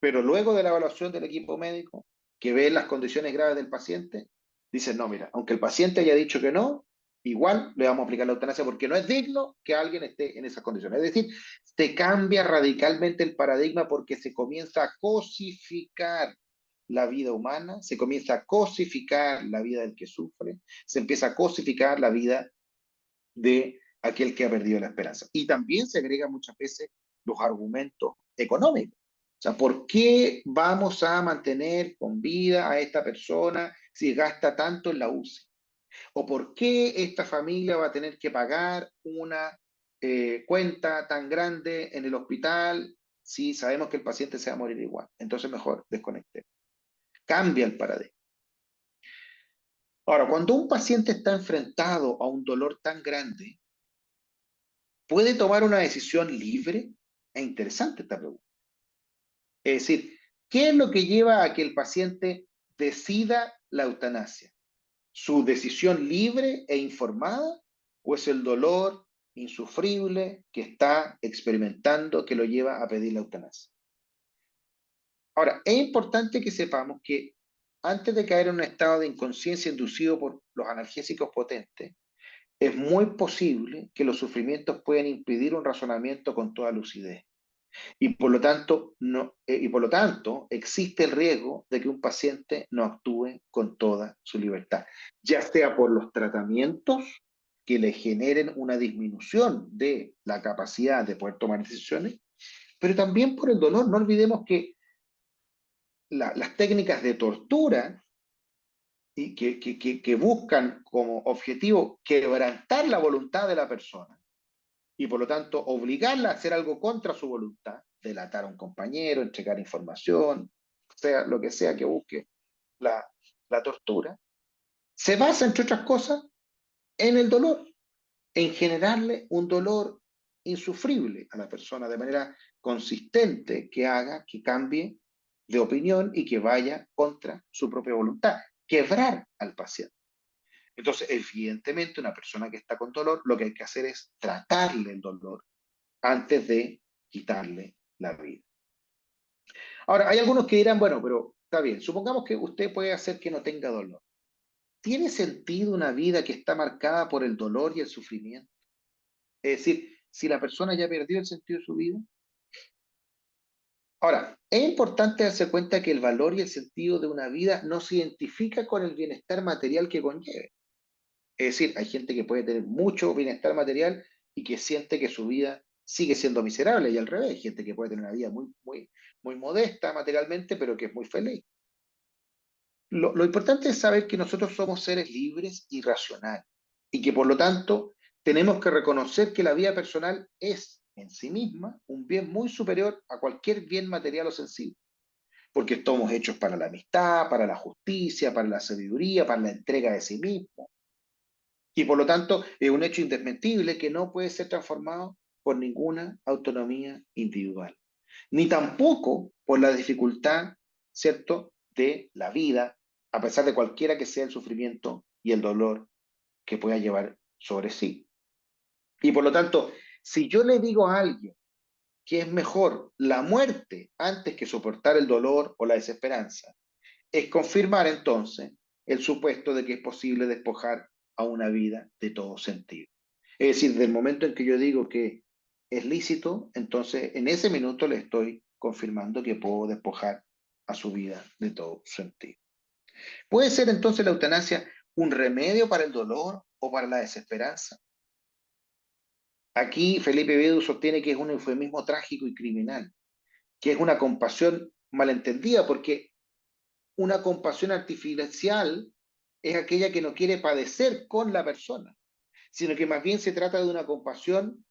pero luego de la evaluación del equipo médico, que ve las condiciones graves del paciente, Dicen, no, mira, aunque el paciente haya dicho que no, igual le vamos a aplicar la eutanasia porque no es digno que alguien esté en esas condiciones. Es decir, se cambia radicalmente el paradigma porque se comienza a cosificar la vida humana, se comienza a cosificar la vida del que sufre, se empieza a cosificar la vida de aquel que ha perdido la esperanza. Y también se agregan muchas veces los argumentos económicos. O sea, ¿por qué vamos a mantener con vida a esta persona si gasta tanto en la UCI? ¿O por qué esta familia va a tener que pagar una cuenta tan grande en el hospital si sabemos que el paciente se va a morir igual? Entonces mejor desconecte. Cambia el paradigma. Ahora, cuando un paciente está enfrentado a un dolor tan grande, ¿puede tomar una decisión libre? Es interesante esta pregunta. Es decir, ¿qué es lo que lleva a que el paciente decida la eutanasia? ¿Su decisión libre e informada o es el dolor insufrible que está experimentando que lo lleva a pedir la eutanasia? Ahora, es importante que sepamos que antes de caer en un estado de inconsciencia inducido por los analgésicos potentes, es muy posible que los sufrimientos puedan impedir un razonamiento con toda lucidez. Y por lo tanto, existe el riesgo de que un paciente no actúe con toda su libertad, ya sea por los tratamientos que le generen una disminución de la capacidad de poder tomar decisiones, pero también por el dolor. No olvidemos que las técnicas de tortura y que buscan como objetivo quebrantar la voluntad de la persona y por lo tanto obligarla a hacer algo contra su voluntad, delatar a un compañero, entregar información, sea lo que sea que busque la, la tortura, se basa, entre otras cosas, en el dolor, en generarle un dolor insufrible a la persona de manera consistente que haga que cambie de opinión y que vaya contra su propia voluntad, quebrar al paciente. Entonces, evidentemente, una persona que está con dolor, lo que hay que hacer es tratarle el dolor antes de quitarle la vida. Ahora, hay algunos que dirán, bueno, pero está bien, supongamos que usted puede hacer que no tenga dolor. ¿Tiene sentido una vida que está marcada por el dolor y el sufrimiento? Es decir, si la persona ya perdió el sentido de su vida. Ahora, es importante darse cuenta que el valor y el sentido de una vida no se identifica con el bienestar material que conlleve. Es decir, hay gente que puede tener mucho bienestar material y que siente que su vida sigue siendo miserable, y al revés, hay gente que puede tener una vida muy modesta materialmente, pero que es muy feliz. Lo importante es saber que nosotros somos seres libres y racionales, y que por lo tanto tenemos que reconocer que la vida personal es en sí misma un bien muy superior a cualquier bien material o sensible, porque estamos hechos para la amistad, para la justicia, para la sabiduría, para la entrega de sí mismo. Y por lo tanto, es un hecho indesmentible que no puede ser transformado por ninguna autonomía individual, ni tampoco por la dificultad, ¿cierto?, de la vida, a pesar de cualquiera que sea el sufrimiento y el dolor que pueda llevar sobre sí. Y por lo tanto, si yo le digo a alguien que es mejor la muerte antes que soportar el dolor o la desesperanza, es confirmar entonces el supuesto de que es posible despojar a una vida de todo sentido. Es decir, del momento en que yo digo que es lícito, entonces en ese minuto le estoy confirmando que puedo despojar a su vida de todo sentido. ¿Puede ser entonces la eutanasia un remedio para el dolor o para la desesperanza? Aquí Felipe Bedu sostiene que es un eufemismo trágico y criminal, que es una compasión malentendida, porque una compasión artificial es aquella que no quiere padecer con la persona, sino que más bien se trata de una compasión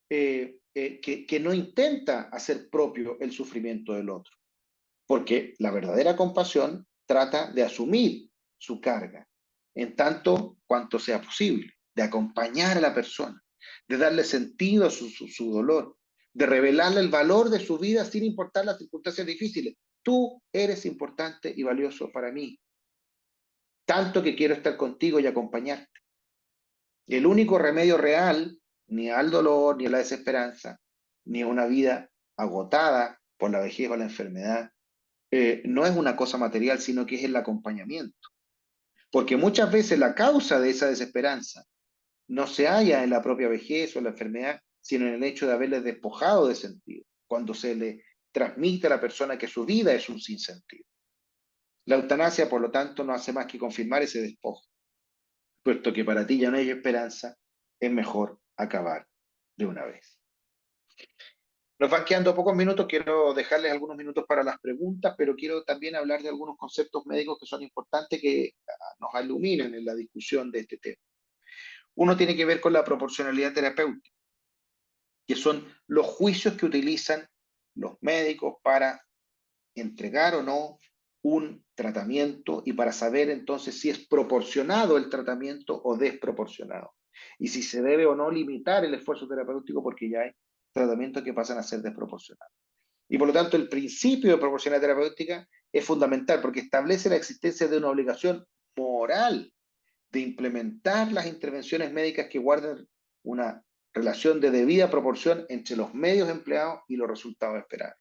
que no intenta hacer propio el sufrimiento del otro, porque la verdadera compasión trata de asumir su carga en tanto cuanto sea posible, de acompañar a la persona, de darle sentido a su dolor, de revelarle el valor de su vida sin importar las circunstancias difíciles. Tú eres importante y valioso para mí, tanto que quiero estar contigo y acompañarte. El único remedio real, ni al dolor, ni a la desesperanza, ni a una vida agotada por la vejez o la enfermedad, no es una cosa material, sino que es el acompañamiento. porque muchas veces la causa de esa desesperanza no se halla en la propia vejez o la enfermedad, sino en el hecho de haberle despojado de sentido, cuando se le transmite a la persona que su vida es un sinsentido. La eutanasia, por lo tanto, no hace más que confirmar ese despojo, puesto que para ti ya no hay esperanza, es mejor acabar de una vez. Nos van quedando pocos minutos, quiero dejarles algunos minutos para las preguntas, pero quiero también hablar de algunos conceptos médicos que son importantes que nos iluminen en la discusión de este tema. Uno tiene que ver con la proporcionalidad terapéutica, que son los juicios que utilizan los médicos para entregar o no un tratamiento y para saber entonces si es proporcionado el tratamiento o desproporcionado. Y si se debe o no limitar el esfuerzo terapéutico porque ya hay tratamientos que pasan a ser desproporcionados. Y por lo tanto el principio de proporcionalidad terapéutica es fundamental porque establece la existencia de una obligación moral de implementar las intervenciones médicas que guarden una relación de debida proporción entre los medios empleados y los resultados esperados.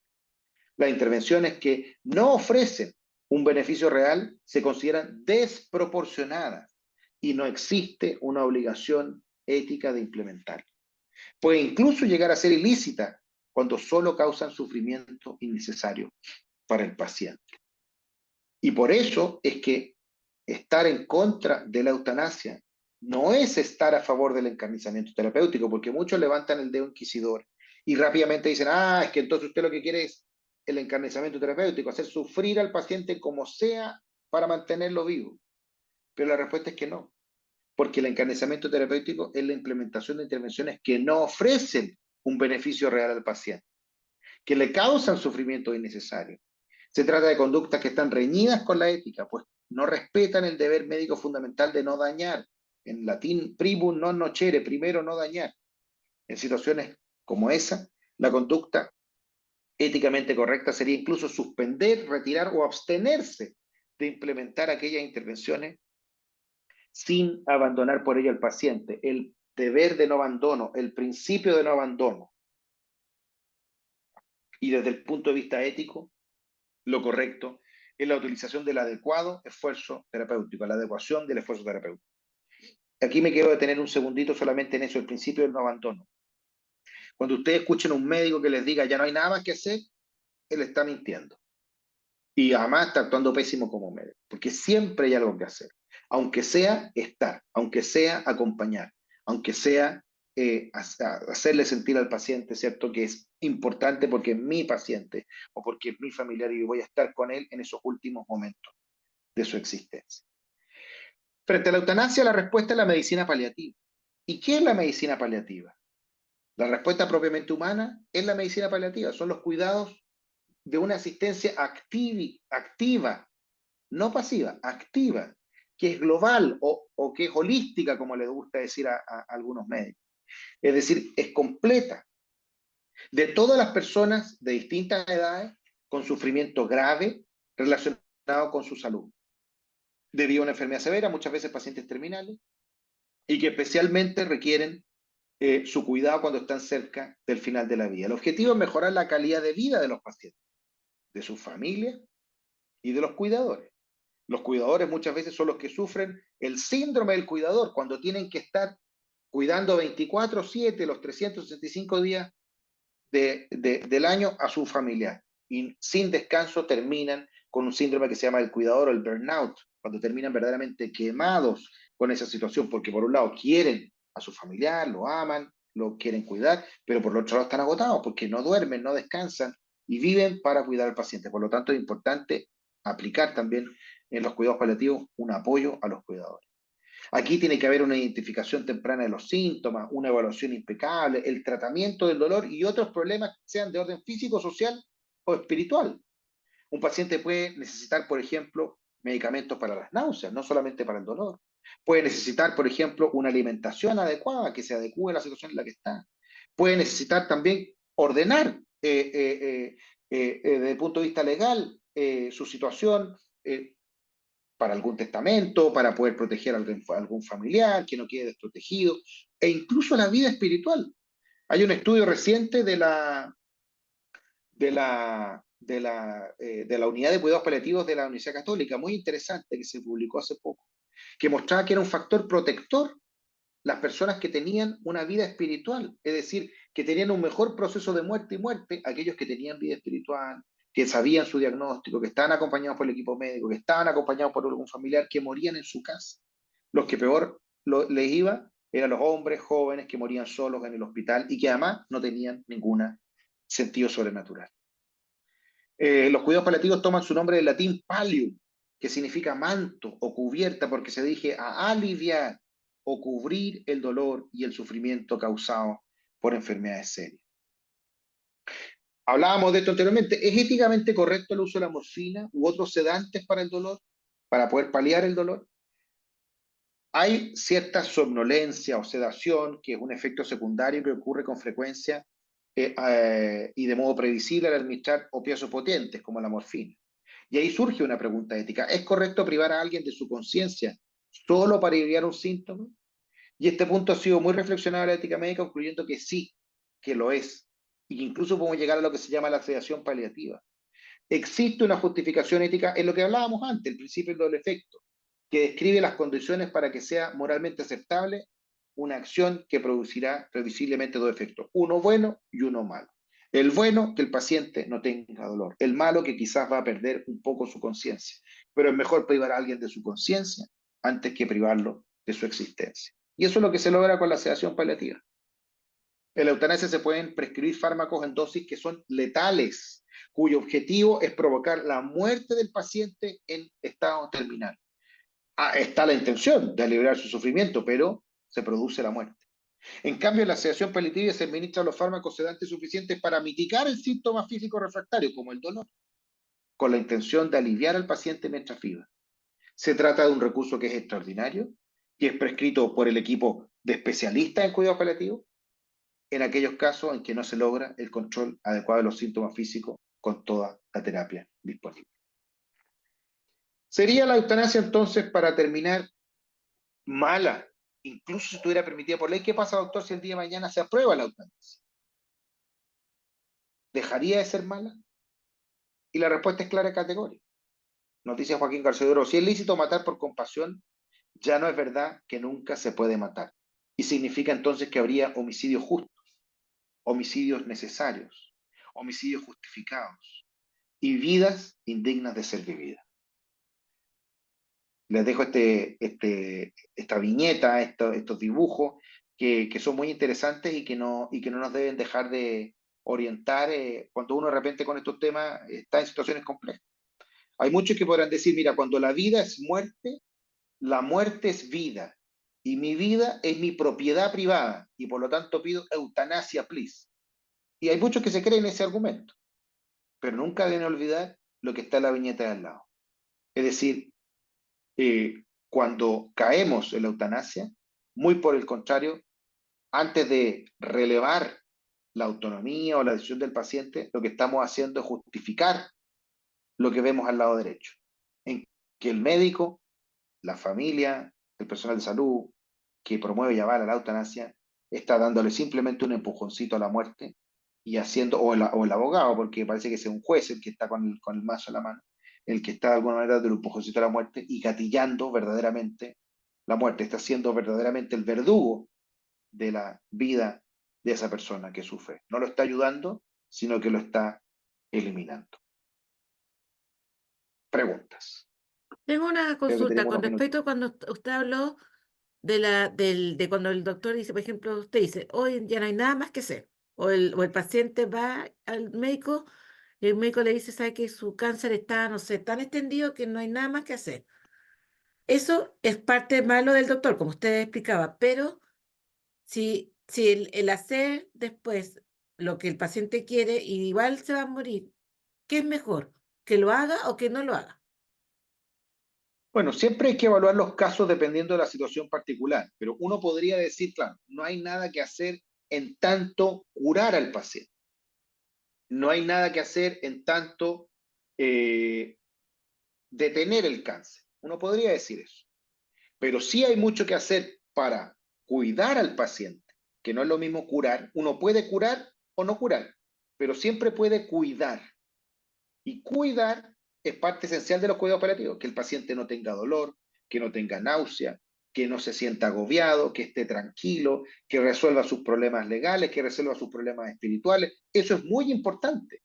Las intervenciones que no ofrecen un beneficio real se consideran desproporcionadas y no existe una obligación ética de implementar. Puede incluso llegar a ser ilícita cuando solo causan sufrimiento innecesario para el paciente. Y por eso es que estar en contra de la eutanasia no es estar a favor del encarnizamiento terapéutico, porque muchos levantan el dedo inquisidor y rápidamente dicen, es que entonces usted lo que quiere es el encarnizamiento terapéutico, hacer sufrir al paciente como sea para mantenerlo vivo. Pero la respuesta es que no, porque el encarnizamiento terapéutico es la implementación de intervenciones que no ofrecen un beneficio real al paciente, que le causan sufrimiento innecesario. Se trata de conductas que están reñidas con la ética, pues no respetan el deber médico fundamental de no dañar. En latín, primum non nocere, primero no dañar. En situaciones como esa, la conducta éticamente correcta sería incluso suspender, retirar o abstenerse de implementar aquellas intervenciones sin abandonar por ello al paciente. El deber de no abandono, el principio de no abandono. Y desde el punto de vista ético, lo correcto es la utilización del adecuado esfuerzo terapéutico, la adecuación del esfuerzo terapéutico. Aquí me quiero detener un segundito solamente en eso, el principio del no abandono. Cuando ustedes escuchen a un médico que les diga ya no hay nada más que hacer, él está mintiendo. Y además está actuando pésimo como médico, porque siempre hay algo que hacer. Aunque sea estar, aunque sea acompañar, aunque sea hacerle sentir al paciente, ¿cierto? Que es importante porque es mi paciente o porque es mi familiar y voy a estar con él en esos últimos momentos de su existencia. Frente a la eutanasia, la respuesta es la medicina paliativa. ¿Y qué es la medicina paliativa? La respuesta propiamente humana es la medicina paliativa, son los cuidados de una asistencia activa, no pasiva, activa, que es global o que es holística, como les gusta decir a algunos médicos. Es decir, es completa, de todas las personas de distintas edades con sufrimiento grave relacionado con su salud, debido a una enfermedad severa, muchas veces pacientes terminales, y que especialmente requieren su cuidado cuando están cerca del final de la vida. El objetivo es mejorar la calidad de vida de los pacientes, de sus familias y de los cuidadores. Los cuidadores muchas veces son los que sufren el síndrome del cuidador, cuando tienen que estar cuidando 24/7, los 365 días del año a su familiar. Y sin descanso terminan con un síndrome que se llama el cuidador o el burnout, cuando terminan verdaderamente quemados con esa situación, porque por un lado quieren a su familiar, lo aman, lo quieren cuidar, pero por el otro lado están agotados porque no duermen, no descansan y viven para cuidar al paciente. Por lo tanto, es importante aplicar también en los cuidados paliativos un apoyo a los cuidadores. Aquí tiene que haber una identificación temprana de los síntomas, una evaluación impecable, el tratamiento del dolor y otros problemas, sean de orden físico, social o espiritual. Un paciente puede necesitar, por ejemplo, medicamentos para las náuseas, no solamente para el dolor. Puede necesitar, por ejemplo, una alimentación adecuada que se adecue a la situación en la que está. Puede necesitar también ordenar desde el punto de vista legal su situación, para algún testamento, para poder proteger a algún familiar que no quede desprotegido, e incluso la vida espiritual. Hay un estudio reciente de la Unidad de Cuidados Paliativos de la Universidad Católica, muy interesante, que se publicó hace poco, que mostraba que era un factor protector las personas que tenían una vida espiritual, es decir, que tenían un mejor proceso de muerte y muerte, aquellos que tenían vida espiritual, que sabían su diagnóstico, que estaban acompañados por el equipo médico, que estaban acompañados por algún familiar, que morían en su casa. Los que peor les iba eran los hombres jóvenes que morían solos en el hospital y que además no tenían ningún sentido sobrenatural. Los cuidados paliativos toman su nombre del latín pallium, que significa manto o cubierta, porque se dirige a aliviar o cubrir el dolor y el sufrimiento causado por enfermedades serias. Hablábamos de esto anteriormente. ¿Es éticamente correcto el uso de la morfina u otros sedantes para el dolor, para poder paliar el dolor? Hay cierta somnolencia o sedación, que es un efecto secundario que ocurre con frecuencia y de modo previsible al administrar opiáceos potentes como la morfina. Y ahí surge una pregunta ética. ¿Es correcto privar a alguien de su conciencia solo para aliviar un síntoma? Y este punto ha sido muy reflexionado en la ética médica, concluyendo que sí, que lo es. Y que incluso podemos llegar a lo que se llama la sedación paliativa. Existe una justificación ética en lo que hablábamos antes, el principio del doble efecto, que describe las condiciones para que sea moralmente aceptable una acción que producirá previsiblemente dos efectos, uno bueno y uno malo. El bueno, que el paciente no tenga dolor. El malo, que quizás va a perder un poco su conciencia. Pero es mejor privar a alguien de su conciencia antes que privarlo de su existencia. Y eso es lo que se logra con la sedación paliativa. En la eutanasia se pueden prescribir fármacos en dosis que son letales, cuyo objetivo es provocar la muerte del paciente en estado terminal. Está la intención de aliviar su sufrimiento, pero se produce la muerte. En cambio, en la sedación paliativa se administran los fármacos sedantes suficientes para mitigar el síntoma físico refractario, como el dolor, con la intención de aliviar al paciente mientras viva. Se trata de un recurso que es extraordinario, que es prescrito por el equipo de especialistas en cuidados paliativos, en aquellos casos en que no se logra el control adecuado de los síntomas físicos con toda la terapia disponible. ¿Sería la eutanasia entonces, para terminar, mala, incluso si estuviera permitida por ley? ¿Qué pasa, doctor, si el día de mañana se aprueba la eutanasia? ¿Dejaría de ser mala? Y la respuesta es clara y categórica. Nos dice Joaquín García Duro: si es lícito matar por compasión, ya no es verdad que nunca se puede matar. Y significa entonces que habría homicidios justos, homicidios necesarios, homicidios justificados y vidas indignas de ser vividas. Les dejo esta viñeta, estos dibujos que son muy interesantes y que no nos deben dejar de orientar cuando uno de repente con estos temas está en situaciones complejas. Hay muchos que podrán decir: mira, cuando la vida es muerte, la muerte es vida, y mi vida es mi propiedad privada, y por lo tanto pido eutanasia, please. Y hay muchos que se creen ese argumento, pero nunca deben olvidar lo que está en la viñeta de al lado. Es decir, cuando caemos en la eutanasia, muy por el contrario, antes de relevar la autonomía o la decisión del paciente, lo que estamos haciendo es justificar lo que vemos al lado derecho, en que el médico, la familia, el personal de salud que promueve y avala la eutanasia, está dándole simplemente un empujoncito a la muerte y haciendo, o el abogado, porque parece que es un juez el que está con el mazo en la mano, el que está de alguna manera dando un empujoncito a la muerte y gatillando verdaderamente la muerte, está siendo verdaderamente el verdugo de la vida de esa persona que sufre. No lo está ayudando, sino que lo está eliminando. Preguntas. Tengo una Creo que consulta tenemos con unos minutos. respecto a cuando usted habló de cuando el doctor dice, por ejemplo, usted dice, hoy ya no hay nada más que hacer. O el paciente va al médico y el médico le dice, sabe que su cáncer está, no sé, tan extendido que no hay nada más que hacer. Eso es parte malo del doctor, como usted explicaba, pero si el hacer después lo que el paciente quiere, y igual se va a morir, ¿qué es mejor? ¿Que lo haga o que no lo haga? Bueno, siempre hay que evaluar los casos dependiendo de la situación particular, pero uno podría decir, claro, no hay nada que hacer en tanto curar al paciente. No hay nada que hacer en tanto detener el cáncer. Uno podría decir eso. Pero sí hay mucho que hacer para cuidar al paciente, que no es lo mismo curar. Uno puede curar o no curar, pero siempre puede cuidar. Y cuidar es parte esencial de los cuidados paliativos, que el paciente no tenga dolor, que no tenga náusea, que no se sienta agobiado, que esté tranquilo, que resuelva sus problemas legales, que resuelva sus problemas espirituales. Eso es muy importante,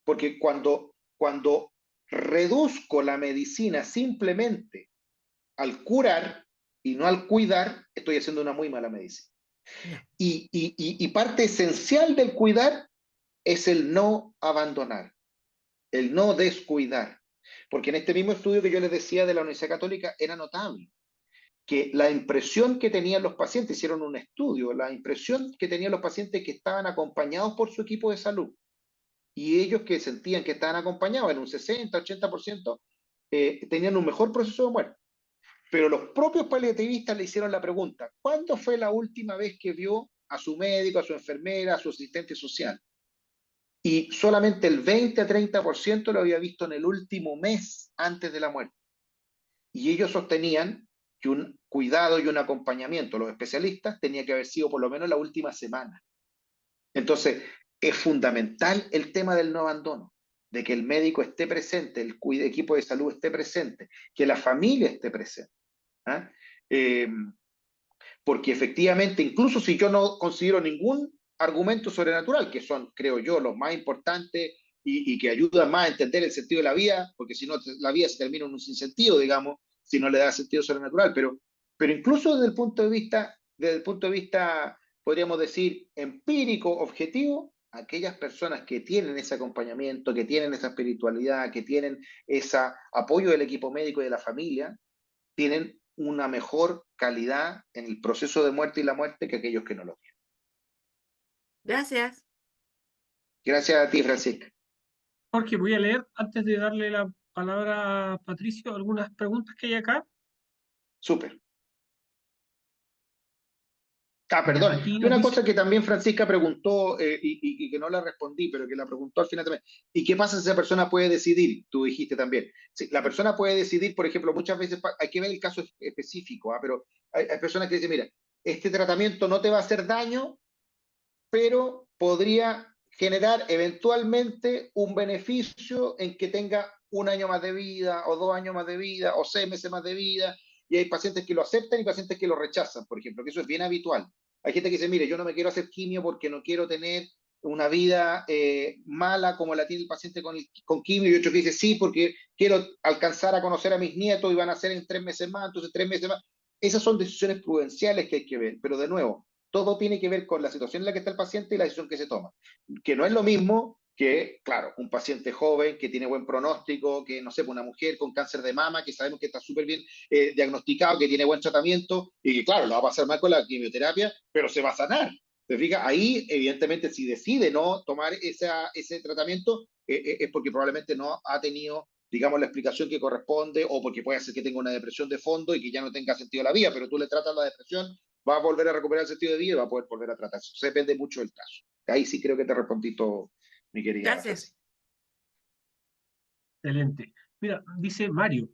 porque cuando reduzco la medicina simplemente al curar y no al cuidar, estoy haciendo una muy mala medicina. No. Y parte esencial del cuidar es el no abandonar, el no descuidar. Porque en este mismo estudio que yo les decía de la Universidad Católica era notable que la impresión que tenían los pacientes, hicieron un estudio, la impresión que tenían los pacientes que estaban acompañados por su equipo de salud y ellos que sentían que estaban acompañados en un 60-80%, tenían un mejor proceso de muerte. Pero los propios paliativistas le hicieron la pregunta, ¿cuándo fue la última vez que vio a su médico, a su enfermera, a su asistente social? Y solamente el 20-30% lo había visto en el último mes antes de la muerte. Y ellos sostenían que un cuidado y un acompañamiento, los especialistas, tenía que haber sido por lo menos la última semana. Entonces, es fundamental el tema del no abandono, de que el médico esté presente, el equipo de salud esté presente, que la familia esté presente. ¿Ah? Porque efectivamente, incluso si yo no considero ningún argumento sobrenatural, que son, creo yo, los más importantes y que ayudan más a entender el sentido de la vida, porque si no, la vida se termina en un sinsentido, digamos, si no le da sentido sobrenatural, pero incluso desde el punto de vista, podríamos decir, empírico, objetivo, aquellas personas que tienen ese acompañamiento, que tienen esa espiritualidad, que tienen ese apoyo del equipo médico y de la familia, tienen una mejor calidad en el proceso de muerte y la muerte que aquellos que no lo tienen. Gracias. Gracias a ti, Francisca. Jorge, voy a leer, antes de darle la palabra a Patricio, algunas preguntas que hay acá. Súper. Mira, Perdón. aquí Y nos una dice, cosa que también Francisca preguntó y que no la respondí, pero que la preguntó al final también. ¿Y qué pasa si esa persona puede decidir? Tú dijiste también. Sí, la persona puede decidir, por ejemplo, muchas veces hay que ver el caso específico, pero hay personas que dicen, mira, este tratamiento no te va a hacer daño, pero podría generar eventualmente un beneficio en que tenga 1 año más de vida, o 2 años más de vida, o 6 meses más de vida, y hay pacientes que lo aceptan y pacientes que lo rechazan, por ejemplo, que eso es bien habitual. Hay gente que dice, mire, yo no me quiero hacer quimio porque no quiero tener una vida mala como la tiene el paciente con quimio, y otros que dicen, sí, porque quiero alcanzar a conocer a mis nietos y van a ser en 3 meses más, entonces 3 meses más. Esas son decisiones prudenciales que hay que ver, pero de nuevo, todo tiene que ver con la situación en la que está el paciente y la decisión que se toma. Que no es lo mismo que, claro, un paciente joven que tiene buen pronóstico, que no sé, una mujer con cáncer de mama, que sabemos que está súper bien diagnosticado, que tiene buen tratamiento y que, claro, lo va a pasar mal con la quimioterapia, pero se va a sanar. ¿Te fijas? Ahí, evidentemente, si decide no tomar ese tratamiento, es porque probablemente no ha tenido, digamos, la explicación que corresponde o porque puede ser que tenga una depresión de fondo y que ya no tenga sentido la vida, pero tú le tratas la depresión, va a volver a recuperar el sentido de vida y va a poder volver a tratarse. Eso depende mucho del caso. Ahí sí creo que te respondí todo, mi querida Gracias. Francisca. excelente. Mira, dice Mario,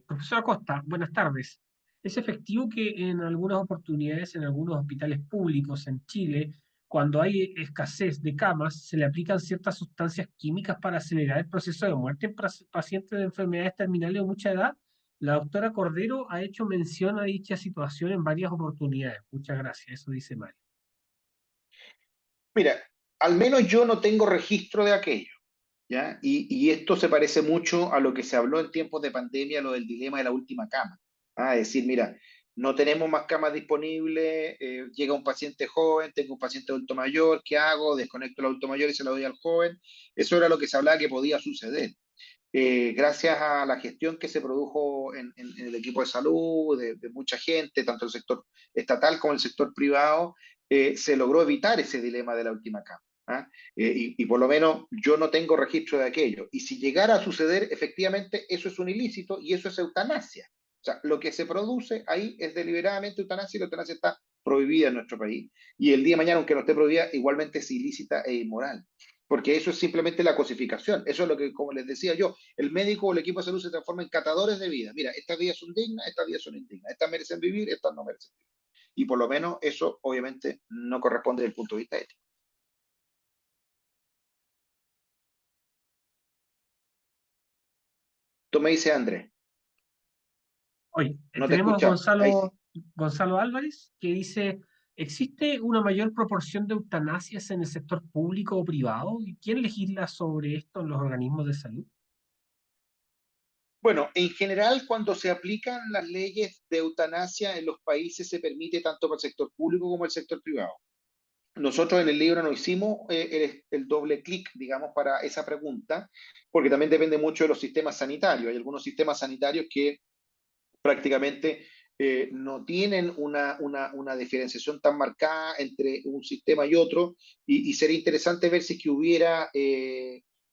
profesor Acosta, buenas tardes. ¿Es efectivo que en algunas oportunidades, en algunos hospitales públicos en Chile, cuando hay escasez de camas, se le aplican ciertas sustancias químicas para acelerar el proceso de muerte en pacientes de enfermedades terminales de mucha edad? La doctora Cordero ha hecho mención a dicha situación en varias oportunidades. Muchas gracias, eso dice Mario. Mira, al menos yo no tengo registro de aquello, ¿ya? Y esto se parece mucho a lo que se habló en tiempos de pandemia, lo del dilema de la última cama. Es decir, mira, no tenemos más camas disponibles, llega un paciente joven, tengo un paciente adulto mayor, ¿qué hago? Desconecto el adulto mayor y se lo doy al joven. Eso era lo que se hablaba que podía suceder. Gracias a la gestión que se produjo en el equipo de salud, de mucha gente, tanto el sector estatal como el sector privado, se logró evitar ese dilema de la última cama. ¿Ah? Y por lo menos yo no tengo registro de aquello. Y si llegara a suceder, efectivamente, eso es un ilícito y eso es eutanasia. O sea, lo que se produce ahí es deliberadamente eutanasia y la eutanasia está prohibida en nuestro país. Y el día de mañana, aunque no esté prohibida, igualmente es ilícita e inmoral, porque eso es simplemente la cosificación. Eso es lo que, como les decía yo, el médico o el equipo de salud se transforma en catadores de vida. Mira, estas vidas son dignas, estas vidas son indignas, estas merecen vivir, estas no merecen vivir. Y por lo menos eso obviamente no corresponde desde el punto de vista ético. Tú me dices, Andrés. Oye, No te tenemos a escuchamos. Ahí sí. Gonzalo Álvarez que dice, ¿existe una mayor proporción de eutanasias en el sector público o privado? ¿Y quién legisla sobre esto en los organismos de salud? Bueno, en general, cuando se aplican las leyes de eutanasia en los países, se permite tanto para el sector público como el sector privado. Nosotros en el libro no hicimos el doble clic, digamos, para esa pregunta, porque también depende mucho de los sistemas sanitarios. Hay algunos sistemas sanitarios que prácticamente no tienen una diferenciación tan marcada entre un sistema y otro, y sería interesante ver si es que hubiera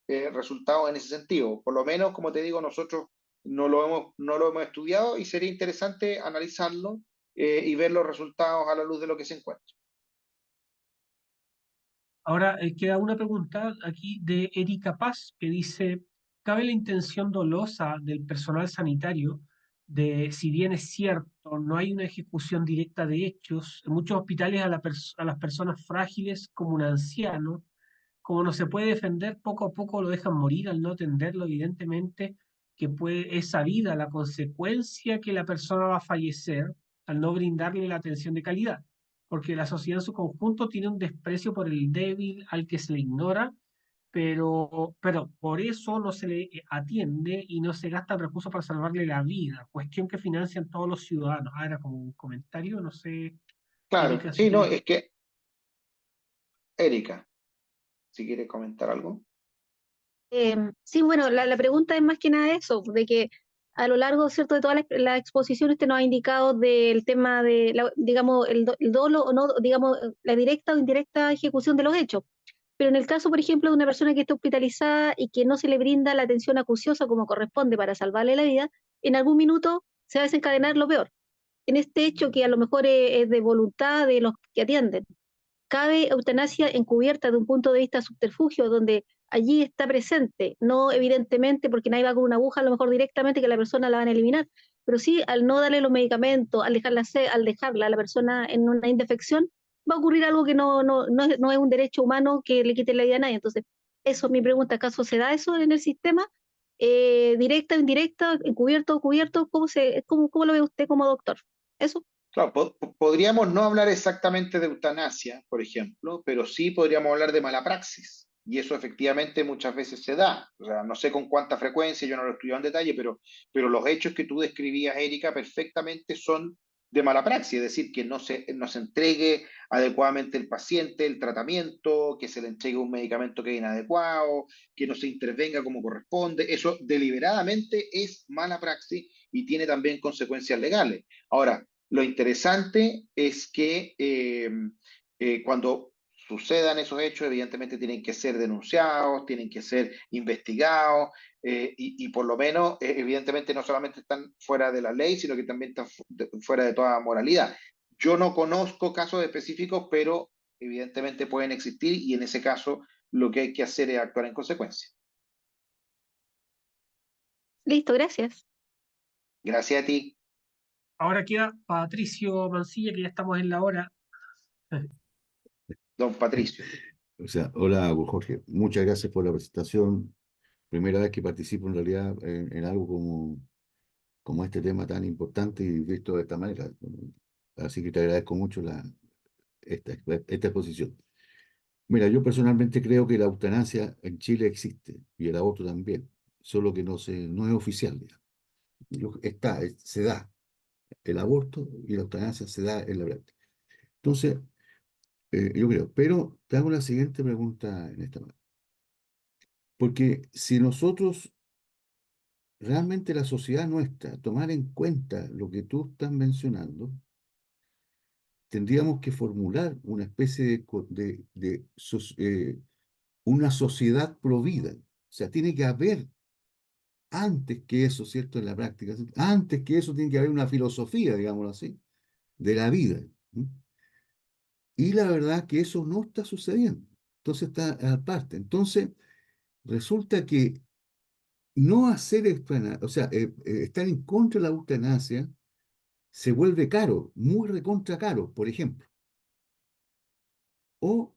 resultados en ese sentido. Por lo menos, como te digo, nosotros no lo hemos estudiado y sería interesante analizarlo y ver los resultados a la luz de lo que se encuentra. Ahora queda una pregunta aquí de Erika Paz que dice, ¿cabe la intención dolosa del personal sanitario de, si bien es cierto, no hay una ejecución directa de hechos, en muchos hospitales a las personas frágiles como un anciano, como no se puede defender, poco a poco lo dejan morir al no atenderlo, evidentemente que es sabida la consecuencia que la persona va a fallecer al no brindarle la atención de calidad, porque la sociedad en su conjunto tiene un desprecio por el débil al que se le ignora, pero por eso no se le atiende y no se gastan recursos para salvarle la vida, cuestión que financian todos los ciudadanos. Ahora, como un comentario, no sé, Claro, Erika, si sí, no, quieres. es que, Erika, si quieres comentar algo. Sí, bueno, la pregunta es más que nada eso, de que a lo largo, ¿cierto?, de toda la exposición usted nos ha indicado del tema de, digamos, el dolo o no, digamos, la directa o indirecta ejecución de los hechos. Pero en el caso, por ejemplo, de una persona que está hospitalizada y que no se le brinda la atención acuciosa como corresponde para salvarle la vida, en algún minuto se va a desencadenar lo peor. En este hecho que a lo mejor es de voluntad de los que atienden, cabe eutanasia encubierta de un punto de vista subterfugio, donde allí está presente, no evidentemente porque nadie va con una aguja, a lo mejor directamente que la persona la van a eliminar, pero sí al no darle los medicamentos, al dejarla a la persona en una indefección, va a ocurrir algo que no es un derecho humano que le quite la vida a nadie. Entonces, eso es mi pregunta, ¿acaso se da eso en el sistema? Directa, indirecta, encubierto, cubierto, ¿cómo lo ve usted como doctor? Eso. Claro, podríamos no hablar exactamente de eutanasia, por ejemplo, pero sí podríamos hablar de mala praxis. Y eso efectivamente muchas veces se da. O sea, no sé con cuánta frecuencia, yo no lo he estudiado en detalle, pero los hechos que tú describías, Erika, perfectamente son de mala praxis, es decir, que no se entregue adecuadamente el paciente el tratamiento, que se le entregue un medicamento que es inadecuado, que no se intervenga como corresponde. Eso deliberadamente es mala praxis y tiene también consecuencias legales. Ahora, lo interesante es que cuando sucedan esos hechos, evidentemente tienen que ser denunciados, tienen que ser investigados y por lo menos, evidentemente, no solamente están fuera de la ley, sino que también están fuera de toda moralidad. Yo no conozco casos específicos, pero evidentemente pueden existir y en ese caso lo que hay que hacer es actuar en consecuencia. Listo, gracias. Gracias a ti, Ahora queda Patricio Mancilla, que ya estamos en la hora. don Patricio. O sea, hola, Jorge. Muchas gracias por la presentación. Primera vez que participo en realidad en algo como este tema tan importante y visto de esta manera. Así que te agradezco mucho esta exposición. Mira, yo personalmente creo que la eutanasia en Chile existe y el aborto también, solo que no es oficial, digamos. Se da. El aborto y la eutanasia se da en la práctica. Entonces, yo creo, pero te hago la siguiente pregunta en esta. Porque si nosotros, realmente la sociedad nuestra, tomar en cuenta lo que tú estás mencionando, tendríamos que formular una especie de una sociedad provida. O sea, tiene que haber, antes que eso, ¿cierto? En la práctica, ¿cierto? Antes que eso tiene que haber una filosofía, digámoslo así, de la vida. ¿Mm? Y la verdad que eso no está sucediendo. Entonces está aparte. Entonces, resulta que no hacer eutanasia, o sea, estar en contra de la eutanasia se vuelve caro, muy recontra caro, por ejemplo. O,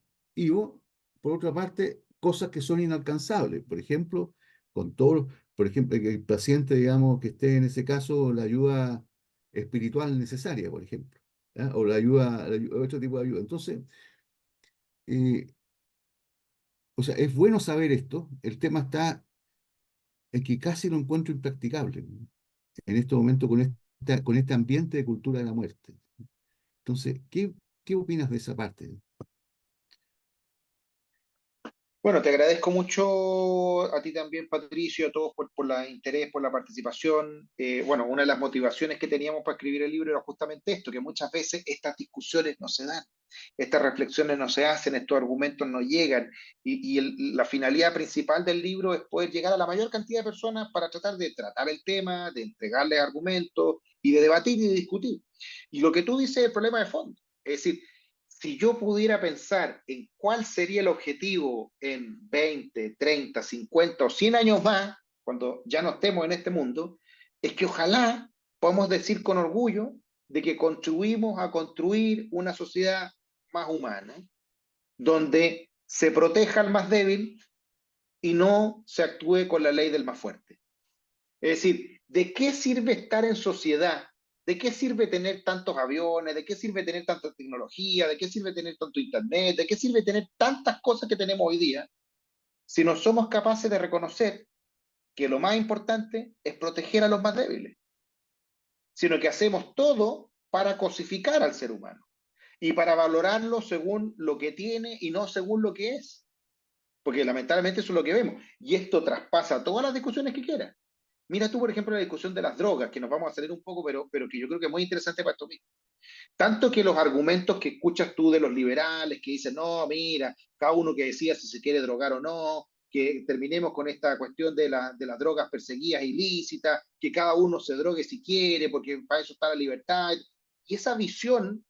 por otra parte, cosas que son inalcanzables. Por ejemplo, por ejemplo, que el paciente, digamos, que esté en ese caso, la ayuda espiritual necesaria, por ejemplo, ¿ya? O la ayuda, otro tipo de ayuda. Entonces, eh, o sea, es bueno saber esto. El tema está en que casi lo encuentro impracticable en este momento con este ambiente de cultura de la muerte. Entonces, ¿qué opinas de esa parte? Bueno, te agradezco mucho a ti también, Patricio, a todos por el interés, por la participación. Bueno, una de las motivaciones que teníamos para escribir el libro era justamente esto, que muchas veces estas discusiones no se dan, estas reflexiones no se hacen, estos argumentos no llegan, la finalidad principal del libro es poder llegar a la mayor cantidad de personas para tratar de tratar el tema, de entregarles argumentos y de debatir y de discutir. Y lo que tú dices es el problema de fondo. Es decir, si yo pudiera pensar en cuál sería el objetivo en 20, 30, 50 o 100 años más, cuando ya no estemos en este mundo, es que ojalá podamos decir con orgullo de que contribuimos a construir una sociedad más humana, donde se proteja al más débil y no se actúe con la ley del más fuerte. Es decir, ¿de qué sirve estar en sociedad? ¿De qué sirve tener tantos aviones? ¿De qué sirve tener tanta tecnología? ¿De qué sirve tener tanto internet? ¿De qué sirve tener tantas cosas que tenemos hoy día si no somos capaces de reconocer que lo más importante es proteger a los más débiles? Sino que hacemos todo para cosificar al ser humano y para valorarlo según lo que tiene y no según lo que es. Porque lamentablemente eso es lo que vemos. Y esto traspasa todas las discusiones que quieras. Mira tú, por ejemplo, la discusión de las drogas, que nos vamos a salir un poco, pero que yo creo que es muy interesante para esto mismo. Tanto que los argumentos que escuchas tú de los liberales, que dicen, no, mira, cada uno que decida si se quiere drogar o no, que terminemos con esta cuestión de las drogas perseguidas ilícitas, que cada uno se drogue si quiere, porque para eso está la libertad. Y esa visión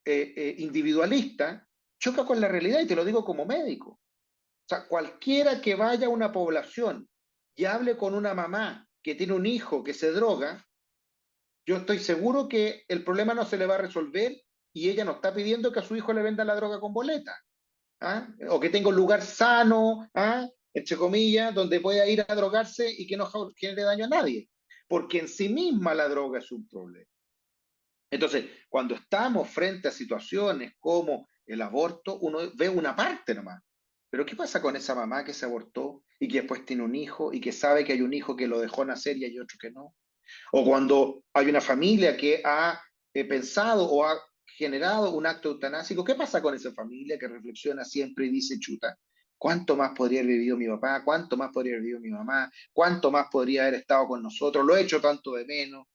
individualista choca con la realidad, y te lo digo como médico. O sea, cualquiera que vaya a una población y hable con una mamá que tiene un hijo que se droga, yo estoy seguro que el problema no se le va a resolver y ella no está pidiendo que a su hijo le venda la droga con boleta, ¿ah? O que tenga un lugar sano, ¿ah? Entre comillas, donde pueda ir a drogarse y que no genere daño a nadie, porque en sí misma la droga es un problema. Entonces, cuando estamos frente a situaciones como el aborto, uno ve una parte nomás. Pero ¿qué pasa con esa mamá que se abortó y que después tiene un hijo y que sabe que hay un hijo que lo dejó nacer y hay otro que no? O cuando hay una familia que ha pensado o ha generado un acto eutanásico, ¿qué pasa con esa familia que reflexiona siempre y dice, chuta, ¿cuánto más podría haber vivido mi papá? ¿Cuánto más podría haber vivido mi mamá? ¿Cuánto más podría haber estado con nosotros? Lo he hecho tanto de menos.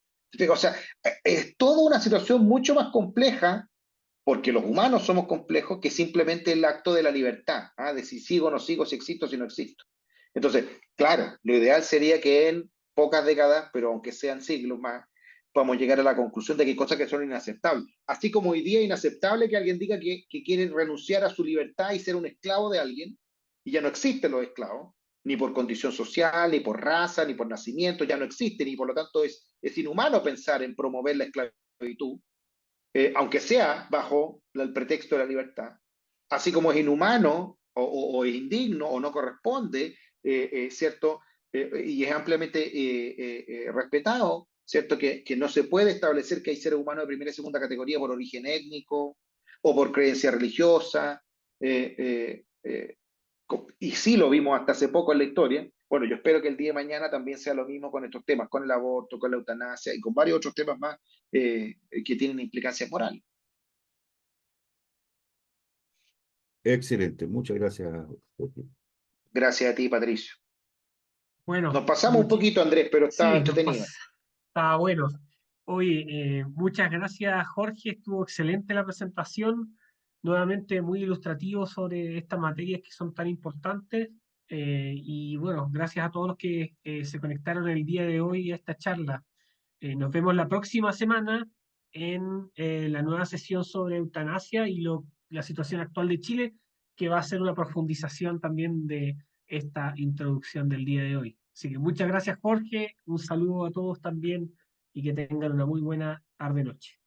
O sea, es toda una situación mucho más compleja, porque los humanos somos complejos, que simplemente el acto de la libertad, ¿ah? De si sigo o no sigo, si existo o si no existo. Entonces, claro, lo ideal sería que en pocas décadas, pero aunque sean siglos más, podamos llegar a la conclusión de que hay cosas que son inaceptables. Así como hoy día es inaceptable que alguien diga que quiere renunciar a su libertad y ser un esclavo de alguien, y ya no existen los esclavos, ni por condición social, ni por raza, ni por nacimiento, ya no existen, y por lo tanto es inhumano pensar en promover la esclavitud, aunque sea bajo el pretexto de la libertad, así como es inhumano o es indigno o no corresponde, ¿cierto? Y es ampliamente respetado, ¿cierto? Que no se puede establecer que hay seres humanos de primera y segunda categoría por origen étnico o por creencia religiosa, eh, eh, eh, y sí lo vimos hasta hace poco en la historia. Bueno, yo espero que el día de mañana también sea lo mismo con estos temas, con el aborto, con la eutanasia y con varios otros temas más que tienen implicancias morales. Excelente, muchas gracias, Jorge. Gracias a ti, Patricio. Bueno, Nos pasamos un poquito, Andrés, pero está sí, entretenido. está bueno. Oye, muchas gracias, Jorge. Estuvo excelente la presentación. Nuevamente muy ilustrativo sobre estas materias que son tan importantes. Y bueno, gracias a todos los que se conectaron el día de hoy a esta charla. Nos vemos la próxima semana en la nueva sesión sobre eutanasia y la situación actual de Chile, que va a ser una profundización también de esta introducción del día de hoy. Así que muchas gracias, Jorge. Un saludo a todos también y que tengan una muy buena tarde-noche.